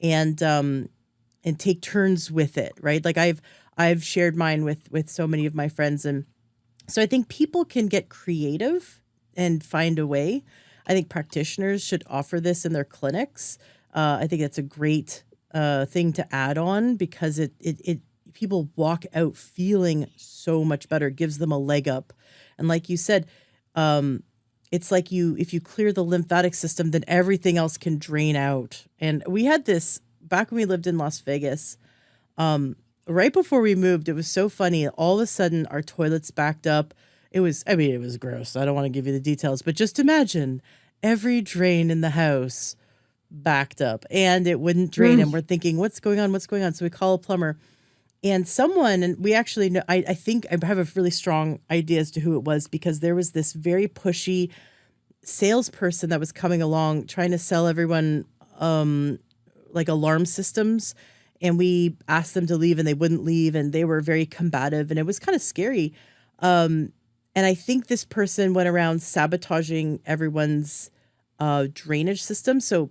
and take turns with it, right? Like I've shared mine with so many of my friends, and so I think people can get creative and find a way. I think practitioners should offer this in their clinics. I think that's a great thing to add on, because it people walk out feeling so much better. It gives them a leg up. And like you said, it's like if you clear the lymphatic system, then everything else can drain out. And we had this back when we lived in Las Vegas. Right before we moved, it was so funny. All of a sudden, our toilets backed up. It was gross. I don't want to give you the details, but just imagine every drain in the house backed up and it wouldn't drain. And we're thinking, what's going on? So we call a plumber, and we actually know, I think I have a really strong idea as to who it was, because there was this very pushy salesperson that was coming along trying to sell everyone like alarm systems. and we asked them to leave and they wouldn't leave, and they were very combative, and it was kind of scary. And I think this person went around sabotaging everyone's drainage system. So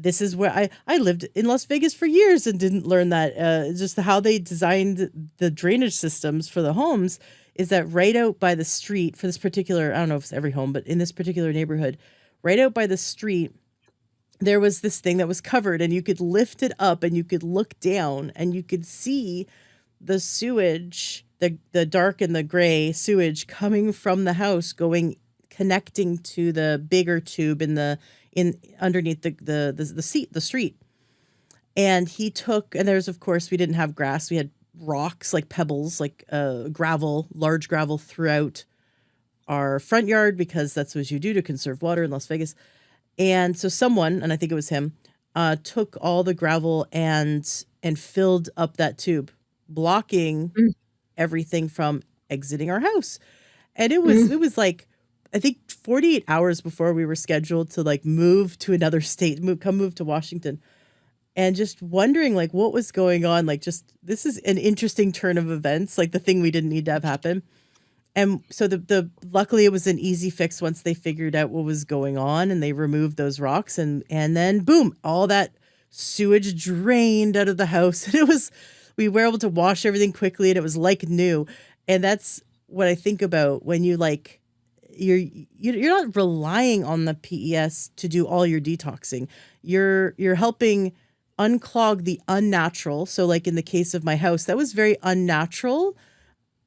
this is where I lived in Las Vegas for years and didn't learn that. Just how they designed the drainage systems for the homes is that right out by the street for this particular, I don't know if it's every home, but in this particular neighborhood, right out by the street, there was this thing that was covered, and you could lift it up and you could look down and you could see the sewage, the dark and the gray sewage coming from the house, connecting to the bigger tube in underneath the street. And he took, and there's, of course, we didn't have grass. We had rocks, like pebbles, like large gravel throughout our front yard, because that's what you do to conserve water in Las Vegas. And so someone, and I think it was him, took all the gravel and filled up that tube, blocking everything from exiting our house. And it was like, I think 48 hours before we were scheduled to like move to another state, move to Washington, and just wondering like what was going on. Like, just, this is an interesting turn of events, like the thing we didn't need to have happen. And so luckily it was an easy fix once they figured out what was going on, and they removed those rocks, and then boom, all that sewage drained out of the house. And we were able to wash everything quickly, and it was like new. And that's what I think about when you like, you're not relying on the PES to do all your detoxing. You're helping unclog the unnatural. So like in the case of my house, that was very unnatural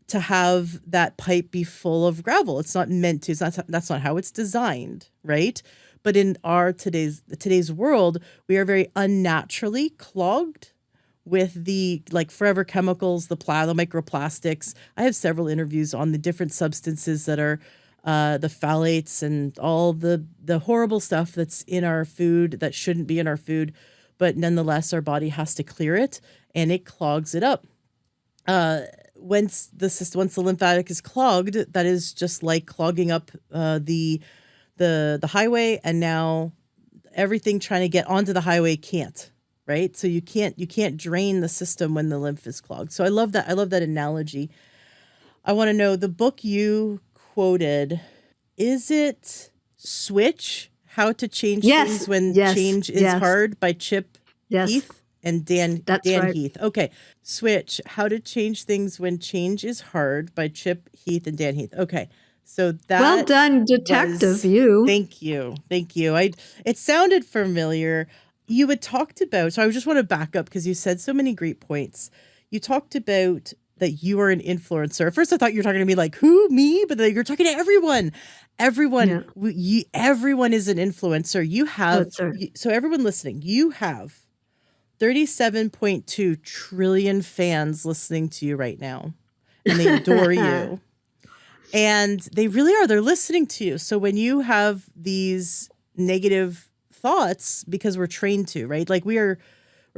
to have that pipe be full of gravel. It's not meant to. That's not how it's designed, right? But in today's world, we are very unnaturally clogged with the like forever chemicals, the microplastics. I have several interviews on the different substances that are the phthalates and all the horrible stuff that's in our food that shouldn't be in our food, but nonetheless our body has to clear it, and it clogs it up. Once the lymphatic is clogged, that is just like clogging up the highway, and now everything trying to get onto the highway can't, right? So you can't drain the system when the lymph is clogged. So I love that analogy. I want to know, the book you quoted, is it Switch: How to Change Things When Change is Hard by Chip Heath and Dan right. Heath. Okay. Switch: How to Change Things When Change is Hard by Chip Heath and Dan Heath. Okay. So that well done, detective. Thank you. It sounded familiar. You had talked about, so I just want to back up because you said so many great points. You talked about that you are an influencer. At first I thought you were talking to me like, who, me? But you're talking to everyone. Everyone, yeah. Everyone is an influencer. You have, so everyone listening, you have 37.2 trillion fans listening to you right now, and they adore you. And they really are. They're listening to you. So when you have these negative thoughts, because we're trained to, right? Like we're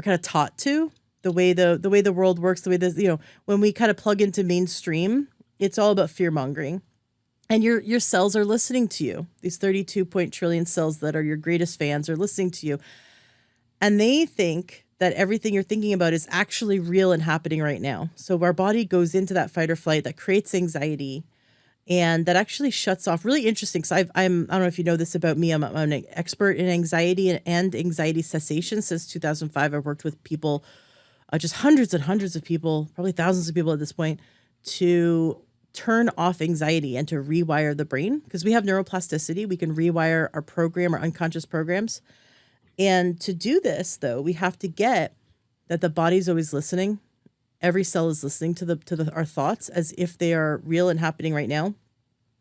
kind of taught to, the way the world works, the way when we kind of plug into mainstream, it's all about fear mongering. And your cells are listening to you. These 32 trillion cells that are your greatest fans are listening to you. And they think that everything you're thinking about is actually real and happening right now. So our body goes into that fight or flight that creates anxiety, and that actually shuts off. Really interesting, because I don't know if you know this about me. I'm an expert in anxiety and anxiety cessation. Since 2005, I've worked with people, just hundreds and hundreds of people, probably thousands of people at this point, to turn off anxiety and to rewire the brain. Because we have neuroplasticity. We can rewire our unconscious programs. And to do this, though, we have to get that the body's always listening. Every cell is listening to our thoughts as if they are real and happening right now.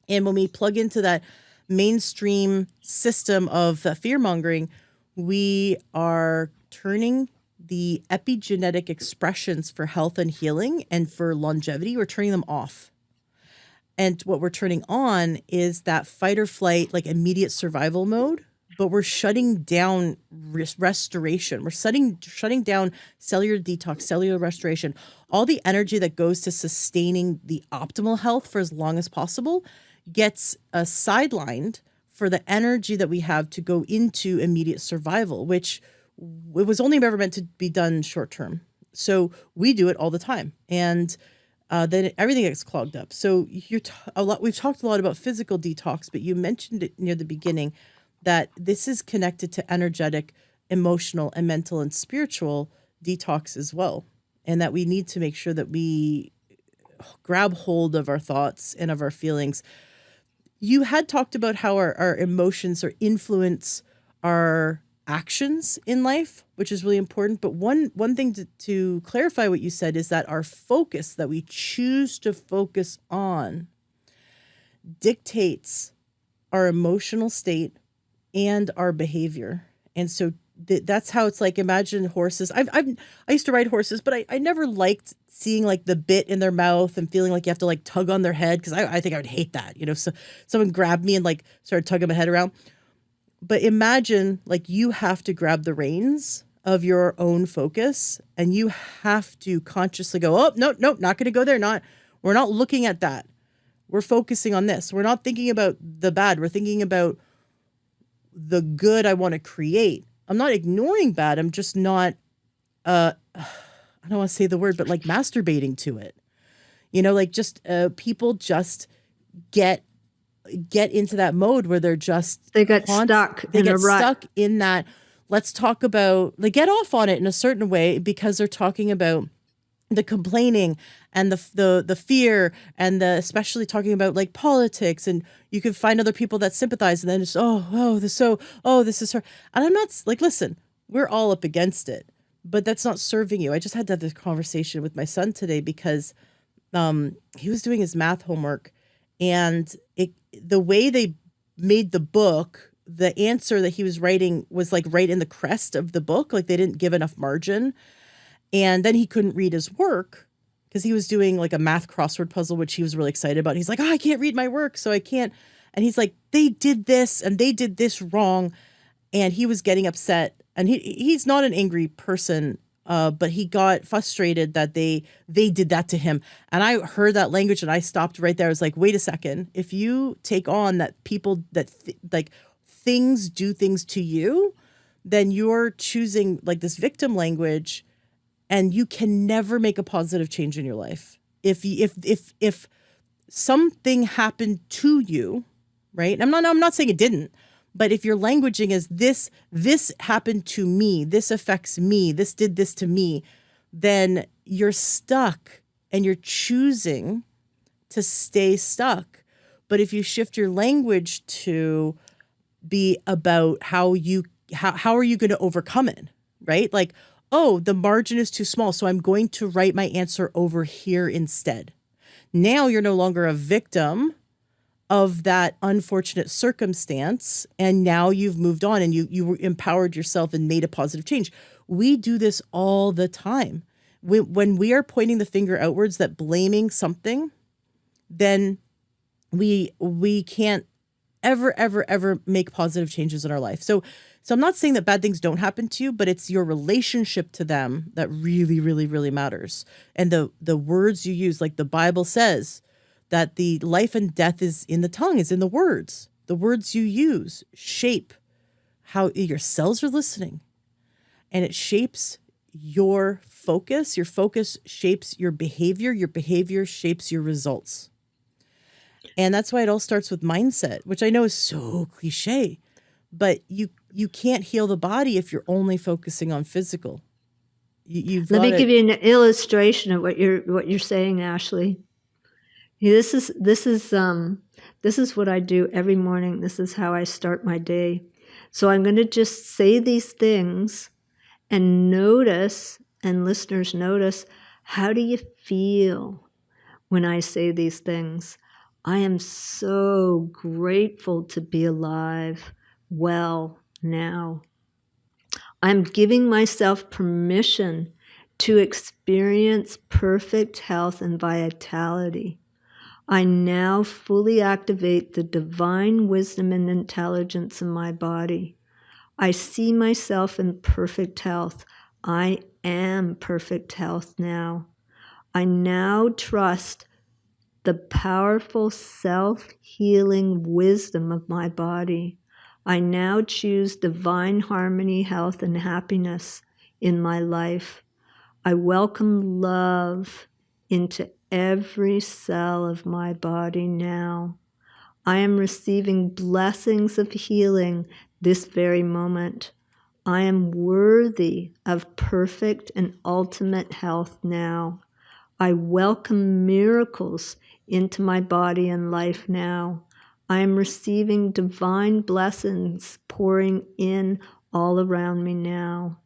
And when we plug into that mainstream system of fear mongering, we are turning the epigenetic expressions for health and healing and for longevity. We're turning them off. And what we're turning on is that fight or flight, like immediate survival mode. But we're shutting down restoration. We're shutting down cellular detox, cellular restoration, all the energy that goes to sustaining the optimal health for as long as possible gets sidelined for the energy that we have to go into immediate survival, which it was only ever meant to be done short term. So we do it all the time, and then everything gets clogged up. So we've talked a lot about physical detox, but you mentioned it near the beginning that this is connected to energetic, emotional, and mental and spiritual detox as well, and that we need to make sure that we grab hold of our thoughts and of our feelings. You had talked about how our emotions or influence our actions in life, which is really important. But one thing to clarify what you said is that our focus that we choose to focus on dictates our emotional state and our behavior. And so that's how it's like, imagine horses. I used to ride horses, but I never liked seeing like the bit in their mouth and feeling like you have to like tug on their head, because I think I would hate that. So someone grabbed me and like started tugging my head around. But imagine like you have to grab the reins of your own focus, and you have to consciously go, oh, no, not going to go there. We're not looking at that. We're focusing on this. We're not thinking about the bad. We're thinking about the good I want to create. I'm not ignoring bad. I'm just not, I don't want to say the word, but like masturbating to it. Like just people just get into that mode where they're just they get stuck in a rut. Stuck in that. Let's talk about, they get off on it in a certain way because they're talking about the complaining and the fear, and especially talking about like politics, and you can find other people that sympathize, and then just this is her. And I'm not like, listen, we're all up against it, but that's not serving you. I just had to have this conversation with my son today because he was doing his math homework, and the way they made the book, the answer that he was writing was like right in the crest of the book, like they didn't give enough margin. And then he couldn't read his work because he was doing like a math crossword puzzle, which he was really excited about. He's like, I can't read my work, so I can't. And he's like, they did this and they did this wrong. And he was getting upset. And he's not an angry person, but he got frustrated that they did that to him. And I heard that language and I stopped right there. I was like, wait a second. If you take on that people that things do things to you, then you're choosing like this victim language. And you can never make a positive change in your life. If something happened to you, right? I'm not saying it didn't, but if your languaging is this happened to me, this affects me, this did this to me, then you're stuck and you're choosing to stay stuck. But if you shift your language to be about how are you going to overcome it, right? Like, oh, the margin is too small, so I'm going to write my answer over here instead. Now you're no longer a victim of that unfortunate circumstance, and now you've moved on and you empowered yourself and made a positive change. We do this all the time. When we are pointing the finger outwards, that blaming something, then we can't ever make positive changes in our life. So I'm not saying that bad things don't happen to you, but it's your relationship to them that really, really, really matters. And the words you use, like the Bible says, that the life and death is in the tongue, is in the words. The words you use shape how your cells are listening. And it shapes your focus. Your focus shapes your behavior shapes your results. And that's why it all starts with mindset, which I know is so cliche, but you can't heal the body if you're only focusing on physical. Let me give you an illustration of what you're saying, Ashley. This is what I do every morning. This is how I start my day. So I'm going to just say these things and notice, and listeners notice, how do you feel when I say these things? I am so grateful to be alive, well, now. I'm giving myself permission to experience perfect health and vitality. I now fully activate the divine wisdom and intelligence in my body. I see myself in perfect health. I am perfect health now. I now trust the powerful self-healing wisdom of my body. I now choose divine harmony, health, and happiness in my life. I welcome love into every cell of my body now. I am receiving blessings of healing this very moment. I am worthy of perfect and ultimate health now. I welcome miracles into my body and life now. I am receiving divine blessings pouring in all around me now.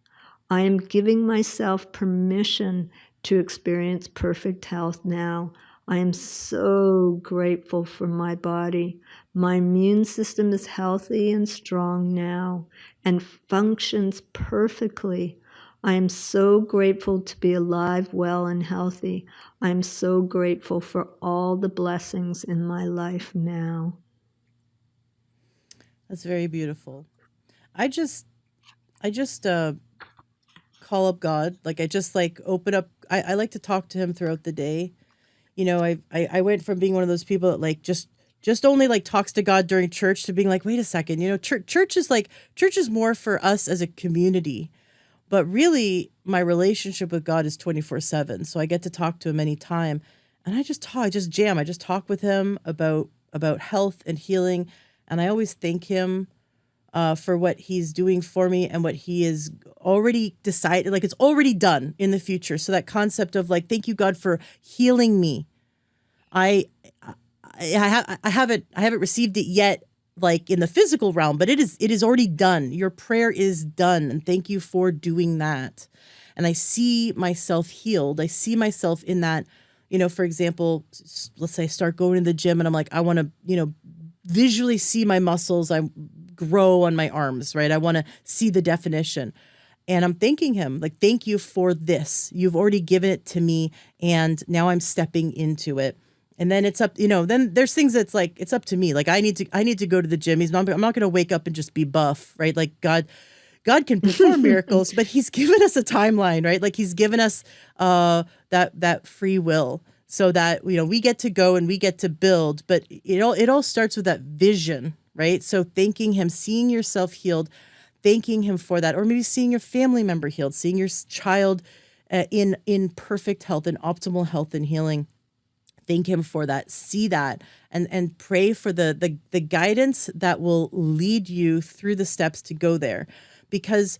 I am giving myself permission to experience perfect health now. I am so grateful for my body. My immune system is healthy and strong now and functions perfectly. I am so grateful to be alive, well, and healthy. I am so grateful for all the blessings in my life now. That's very beautiful. I just call up God. Like I just like open up. I like to talk to him throughout the day. I went from being one of those people that like just only like talks to God during church to being like, wait a second, church is more for us as a community. But really my relationship with God is 24/7. So I get to talk to him anytime. And I just jam. I just talk with him about health and healing. And I always thank him for what he's doing for me and what he is already decided, like it's already done in the future. So that concept of like, thank you, God, for healing me. I haven't received it yet, like in the physical realm, but it is already done. Your prayer is done, and thank you for doing that. And I see myself healed. I see myself in that. For example, let's say I start going to the gym, and I'm like, I want to, visually see my muscles. I grow on my arms, right? I want to see the definition. And I'm thanking him, like, thank you for this. You've already given it to me, and now I'm stepping into it. And then it's up, then there's things that's like, it's up to me. Like I need to go to the gym. I'm not going to wake up and just be buff, right? Like God can perform miracles, but he's given us a timeline, right? Like he's given us that free will so that, we get to go and we get to build, but it all starts with that vision, right? So thanking him, seeing yourself healed, thanking him for that, or maybe seeing your family member healed, seeing your child in perfect health and optimal health and healing. Thank him for that. See that and pray for the guidance that will lead you through the steps to go there, because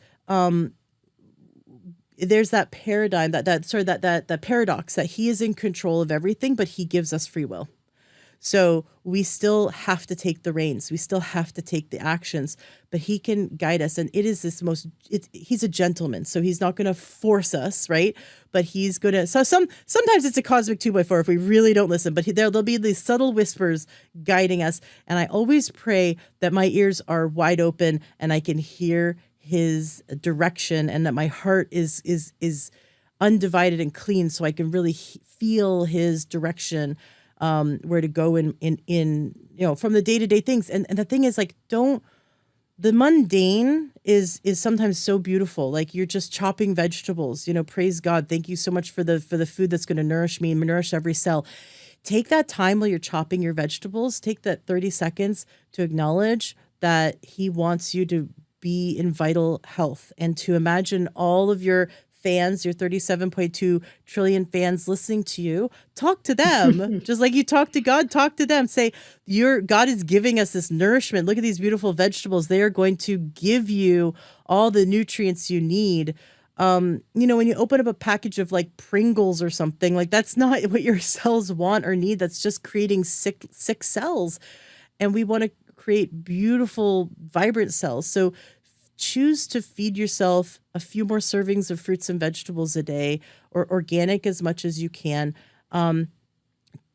there's that paradigm that paradox that he is in control of everything, but he gives us free will. So we still have to take the reins. We still have to take the actions, but he can guide us. And it is he's a gentleman. So he's not going to force us, right? But he's going to, sometimes it's a cosmic 2x4 if we really don't listen, but there'll be these subtle whispers guiding us. And I always pray that my ears are wide open and I can hear his direction, and that my heart is undivided and clean, so I can really feel his direction, where to go in from the day-to-day things. And the thing is, like, the mundane is sometimes so beautiful. Like you're just chopping vegetables, praise God. Thank you so much for the food that's going to nourish me and nourish every cell. Take that time while you're chopping your vegetables. Take that 30 seconds to acknowledge that he wants you to be in vital health, and to imagine all of your fans, your 37.2 trillion fans listening to you. Talk to them just like you talk to God. Talk to them. Say, God is giving us this nourishment. Look at these beautiful vegetables. They are going to give you all the nutrients you need. When you open up a package of like Pringles or something, like that's not what your cells want or need. That's just creating sick cells. And we want to create beautiful, vibrant cells. So choose to feed yourself a few more servings of fruits and vegetables a day, or organic as much as you can.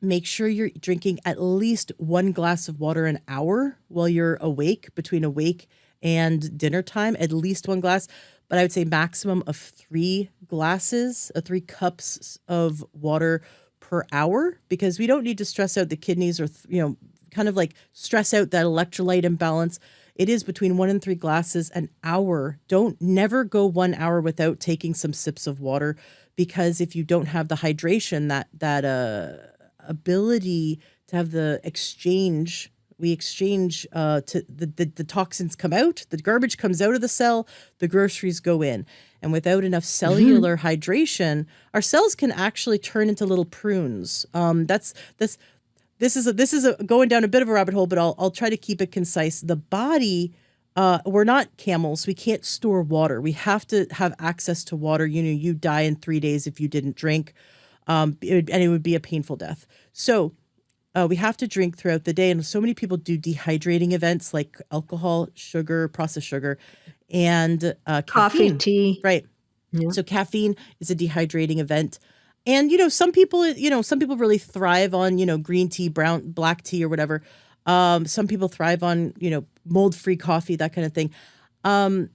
Make sure you're drinking at least 1 glass of water an hour while you're awake, between awake and dinner time, at least 1 glass. But I would say maximum of 3 cups of water per hour, because we don't need to stress out the kidneys or, kind of like stress out that electrolyte imbalance. It is between 1 and 3 glasses an hour. Never go 1 hour without taking some sips of water, because if you don't have the hydration, that ability to have the exchange We exchange to the toxins come out, the garbage comes out of the cell, the groceries go in. And without enough cellular hydration, our cells can actually turn into little prunes. This is a going down a bit of a rabbit hole, but I'll try to keep it concise. The body, we're not camels. We can't store water. We have to have access to water. You die in 3 days if you didn't drink, and it would be a painful death. So we have to drink throughout the day, and so many people do dehydrating events like alcohol, sugar, processed sugar, and Coffee, caffeine. tea. Right. Yeah. So caffeine is a dehydrating event. And, some people really thrive on, green tea, black tea or whatever. Some people thrive on, mold-free coffee, that kind of thing. I'm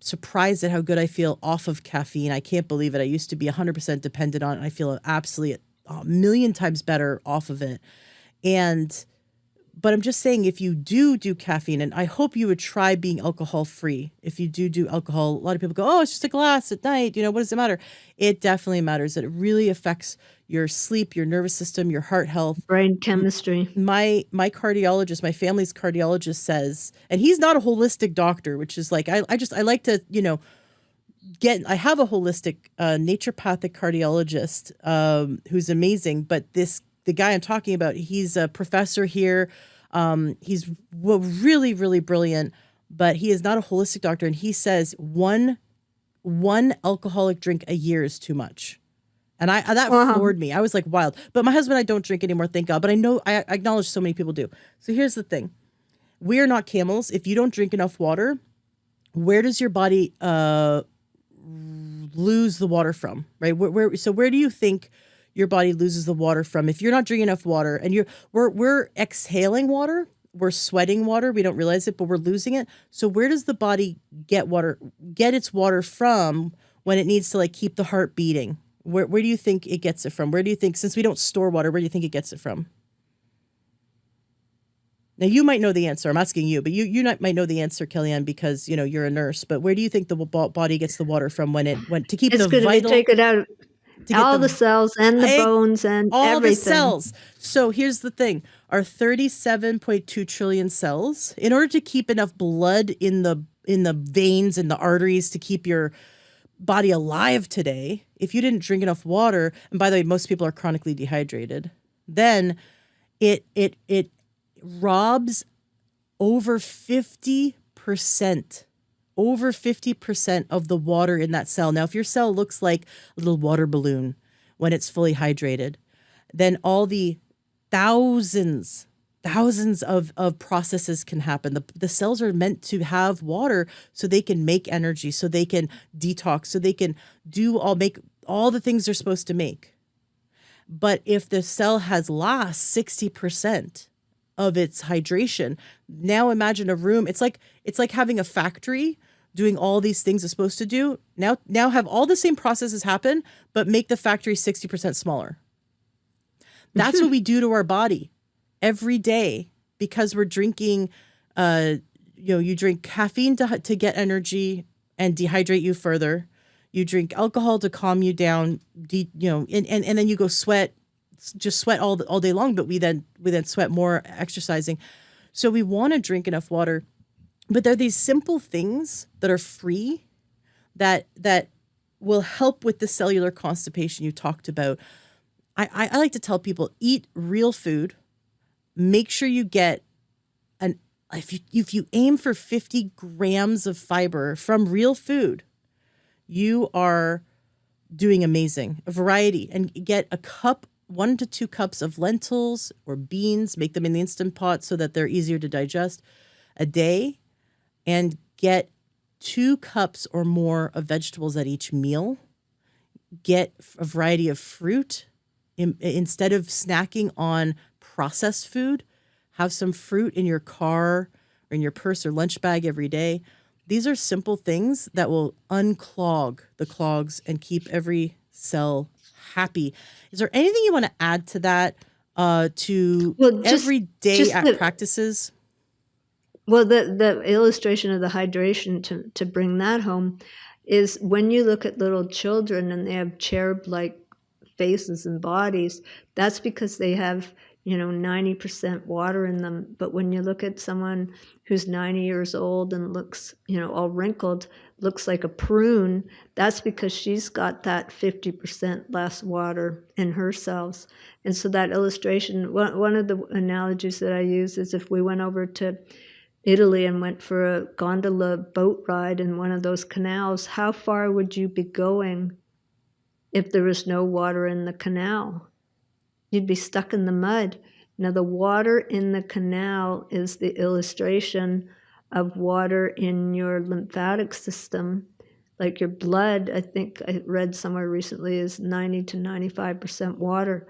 surprised at how good I feel off of caffeine. I can't believe it. I used to be 100% dependent on it. I feel absolutely a million times better off of it. But I'm just saying, if you do caffeine, and I hope you would try being alcohol free. If you do alcohol, a lot of people go, oh, it's just a glass at night. What does it matter? It definitely matters. It really affects your sleep, your nervous system, your heart health. Brain chemistry. My cardiologist, my family's cardiologist says, and he's not a holistic doctor, which is like, I like to, I have a holistic naturopathic cardiologist who's amazing, but the guy I'm talking about, he's a professor here. He's really, really brilliant, but he is not a holistic doctor. And he says one alcoholic drink a year is too much. And that floored me. I was like, wild. But my husband and I don't drink anymore, thank God. But I acknowledge so many people do. So here's the thing. We are not camels. If you don't drink enough water, where does your body lose the water from, right? Where do you think your body loses the water from? If you're not drinking enough water, and we're exhaling water, we're sweating water, we don't realize it, but we're losing it. So where does the body get its water from when it needs to keep the heart beating? Where do you think it gets it from? Where do you think, since we don't store water, where do you think it gets it from? Now you might know the answer. I'm asking you, but you might know the answer, Kellyann, because you're a nurse. But where do you think the body gets the water from when to keep it's the going vital? to take it out. All the cells and the bones and all everything. The cells. So here's the thing. Our 37.2 trillion cells, in order to keep enough blood in the veins and the arteries to keep your body alive today, if you didn't drink enough water, and by the way, most people are chronically dehydrated, then it robs over 50% of the water in that cell. Now, if your cell looks like a little water balloon when it's fully hydrated, then all the thousands of processes can happen. The cells are meant to have water so they can make energy, so they can detox, so they can make all the things they're supposed to make. But if the cell has lost 60% of its hydration, now imagine a room. It's like having a factory doing all these things it's supposed to do. Now have all the same processes happen, but make the factory 60% smaller. That's what we do to our body every day, because we're drinking, you drink caffeine to get energy and dehydrate you further. You drink alcohol to calm you down, and then you go sweat all day long, but we then sweat more exercising. So we want to drink enough water, but there are these simple things that are free that will help with the cellular constipation you talked about. I like to tell people, eat real food. Make sure you get if you aim for 50 grams of fiber from real food, you are doing amazing. A variety, and get a cup, 1 to 2 cups of lentils or beans, make them in the Instant Pot so that they're easier to digest a day, and get 2 cups or more of vegetables at each meal. Get a variety of fruit. Instead of snacking on processed food, have some fruit in your car or in your purse or lunch bag every day. These are simple things that will unclog the clogs and keep every cell happy. Is there anything you want to add to that, everyday practices? Well, the illustration of the hydration, to bring that home, is when you look at little children and they have cherub-like faces and bodies, that's because they have 90% water in them. But when you look at someone who's 90 years old and looks, all wrinkled, looks like a prune, that's because she's got that 50% less water in her cells. And so that illustration, one of the analogies that I use is if we went over to Italy and went for a gondola boat ride in one of those canals, how far would you be going if there was no water in the canal? You'd be stuck in the mud. Now, the water in the canal is the illustration of water in your lymphatic system. Like your blood, I think I read somewhere recently, is 90 to 95% water.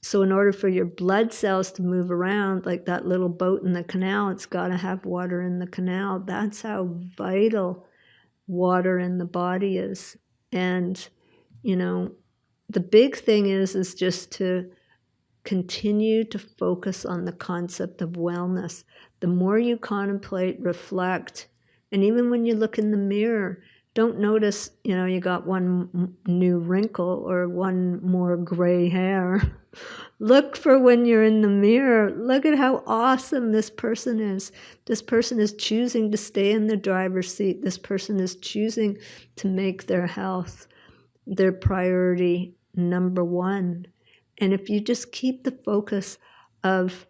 So in order for your blood cells to move around, like that little boat in the canal, it's got to have water in the canal. That's how vital water in the body is. And, the big thing is just to continue to focus on the concept of wellness. The more you contemplate, reflect, and even when you look in the mirror, don't notice, you got one new wrinkle or one more gray hair. Look for when you're in the mirror. Look at how awesome this person is. This person is choosing to stay in the driver's seat. This person is choosing to make their health their priority number one. And if you just keep the focus of,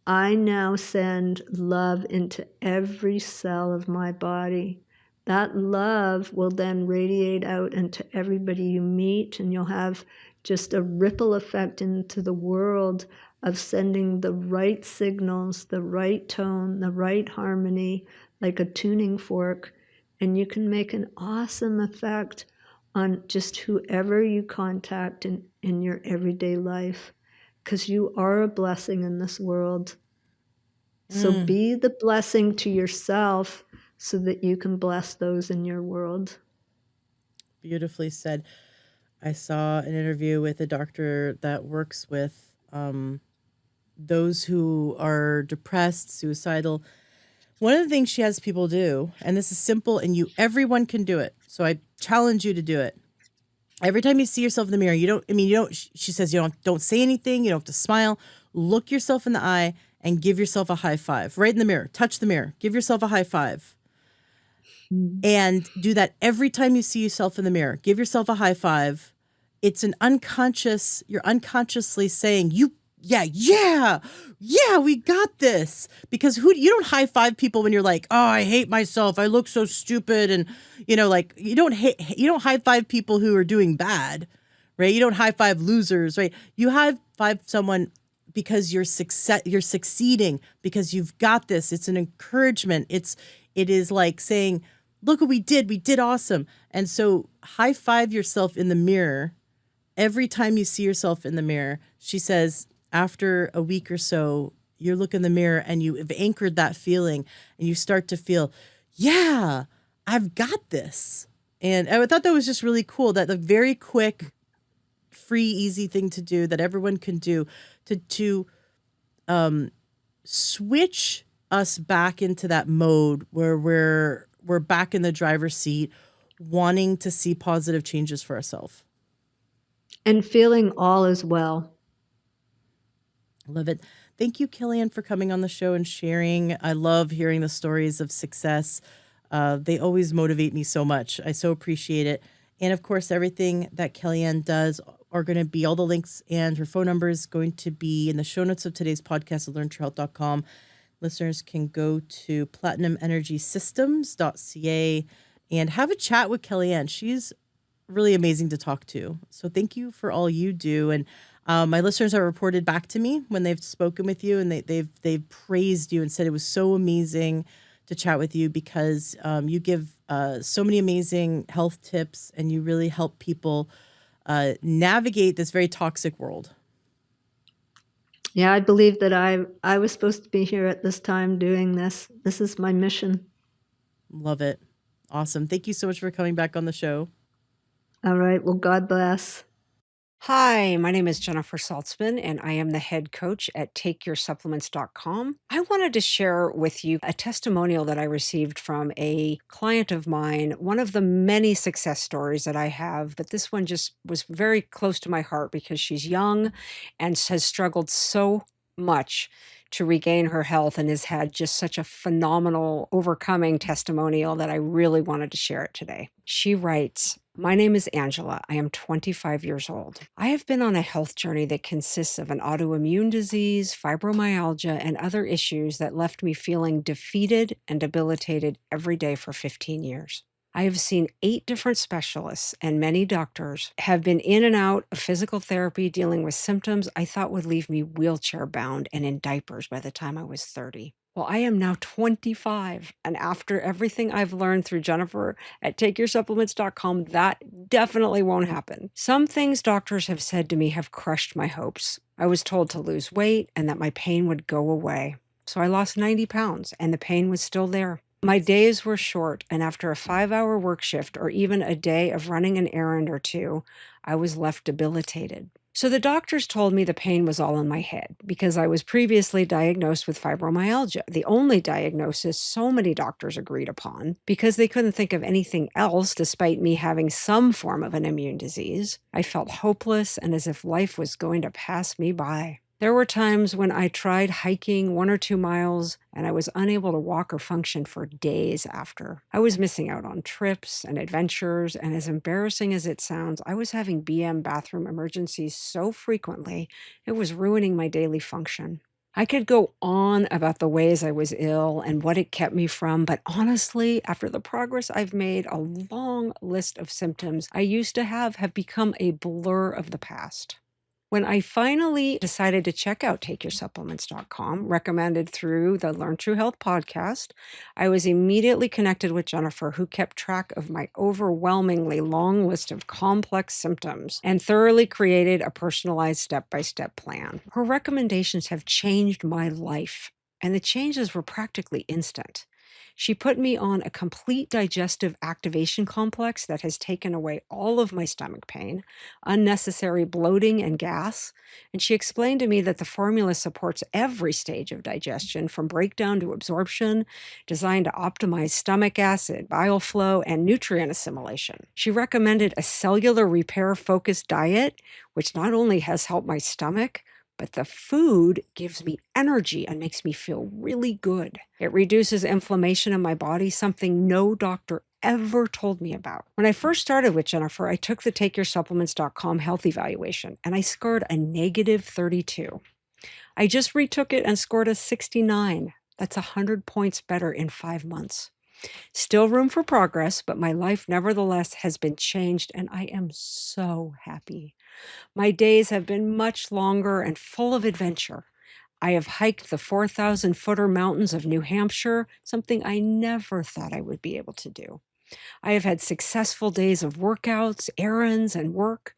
I now send love into every cell of my body, that love will then radiate out into everybody you meet, and you'll have just a ripple effect into the world of sending the right signals, the right tone, the right harmony, like a tuning fork. And you can make an awesome effect on just whoever you contact in your everyday life, because you are a blessing in this world. So be the blessing to yourself so that you can bless those in your world. Beautifully said. I saw an interview with a doctor that works with those who are depressed, suicidal. One of the things she has people do, and this is simple, and everyone can do it. So I challenge you to do it. Every time you see yourself in the mirror, she says, don't say anything. You don't have to smile. Look yourself in the eye and give yourself a high five right in the mirror. Touch the mirror. Give yourself a high five. And do that every time you see yourself in the mirror. Give yourself a high five. It's you're unconsciously saying, yeah, we got this. Because you don't high five people when you're like, oh, I hate myself, I look so stupid, and you don't high five people who are doing bad, right? You don't high five losers, right? You high five someone because you're succeeding, because you've got this. It's an encouragement. It is like saying, look what we did awesome. And so high five yourself in the mirror every time you see yourself in the mirror. She says, after a week or so, you look in the mirror and you have anchored that feeling and you start to feel, yeah, I've got this. And I thought that was just really cool, that the very quick, free, easy thing to do that everyone can do to switch us back into that mode where we're back in the driver's seat, wanting to see positive changes for ourselves. And feeling all is well. Love it. Thank you, Kellyann, for coming on the show and sharing. I love hearing the stories of success. They always motivate me so much. I so appreciate it. And of course, everything that Kellyann does are going to be, all the links and her phone number is going to be in the show notes of today's podcast at learntohealth.com. Listeners can go to platinumenergysystems.ca and have a chat with Kellyann. She's really amazing to talk to. So thank you for all you do. And my listeners have reported back to me when they've spoken with you, and they've praised you and said it was so amazing to chat with you because you give so many amazing health tips, and you really help people navigate this very toxic world. Yeah, I believe that I was supposed to be here at this time doing this. This is my mission. Love it. Awesome. Thank you so much for coming back on the show. All right. Well, God bless. Hi, my name is Jennifer Saltzman, and I am the head coach at TakeYourSupplements.com. I wanted to share with you a testimonial that I received from a client of mine, one of the many success stories that I have, but this one just was very close to my heart because she's young and has struggled so much to regain her health and has had just such a phenomenal overcoming testimonial that I really wanted to share it today. She writes, "My name is Angela. I am 25 years old. I have been on a health journey that consists of an autoimmune disease, fibromyalgia, and other issues that left me feeling defeated and debilitated every day for 15 years. I have seen 8 different specialists, and many doctors have been in and out of physical therapy dealing with symptoms I thought would leave me wheelchair bound and in diapers by the time I was 30. Well, I am now 25, and after everything I've learned through Jennifer at TakeYourSupplements.com, that definitely won't happen. Some things doctors have said to me have crushed my hopes. I was told to lose weight and that my pain would go away. So I lost 90 pounds, and the pain was still there. My days were short, and after a 5-hour work shift or even a day of running an errand or two, I was left debilitated. So the doctors told me the pain was all in my head because I was previously diagnosed with fibromyalgia, the only diagnosis so many doctors agreed upon because they couldn't think of anything else despite me having some form of an immune disease. I felt hopeless and as if life was going to pass me by. There were times when I tried hiking 1 or 2 miles and I was unable to walk or function for days after. I was missing out on trips and adventures, and as embarrassing as it sounds, I was having BM bathroom emergencies so frequently, it was ruining my daily function. I could go on about the ways I was ill and what it kept me from, but honestly, after the progress I've made, a long list of symptoms I used to have become a blur of the past. When I finally decided to check out TakeYourSupplements.com, recommended through the Learn True Health podcast, I was immediately connected with Jennifer, who kept track of my overwhelmingly long list of complex symptoms and thoroughly created a personalized step-by-step plan. Her recommendations have changed my life, and the changes were practically instant. She put me on a complete digestive activation complex that has taken away all of my stomach pain, unnecessary bloating and gas, and she explained to me that the formula supports every stage of digestion from breakdown to absorption, designed to optimize stomach acid, bile flow, and nutrient assimilation. She recommended a cellular repair-focused diet, which not only has helped my stomach, but the food gives me energy and makes me feel really good. It reduces inflammation in my body, something no doctor ever told me about. When I first started with Jennifer, I took the TakeYourSupplements.com health evaluation, and I scored a negative 32. I just retook it and scored a 69. That's 100 points better in 5 months. Still room for progress, but my life nevertheless has been changed, and I am so happy. My days have been much longer and full of adventure. I have hiked the 4,000-footer mountains of New Hampshire, something I never thought I would be able to do. I have had successful days of workouts, errands, and work.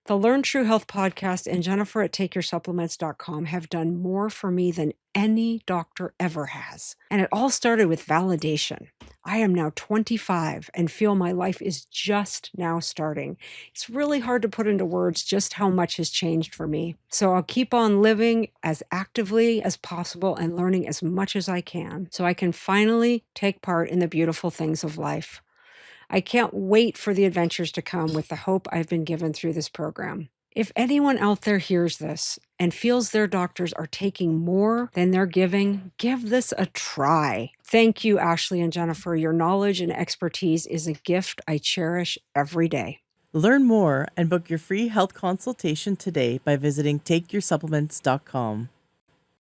The Learn True Health podcast and Jennifer at TakeYourSupplements.com have done more for me than any doctor ever has. And it all started with validation. I am now 25 and feel my life is just now starting. It's really hard to put into words just how much has changed for me. So I'll keep on living as actively as possible and learning as much as I can so I can finally take part in the beautiful things of life. I can't wait for the adventures to come with the hope I've been given through this program. If anyone out there hears this and feels their doctors are taking more than they're giving, give this a try. Thank you, Ashley and Jennifer. Your knowledge and expertise is a gift I cherish every day. Learn more and book your free health consultation today by visiting TakeYourSupplements.com.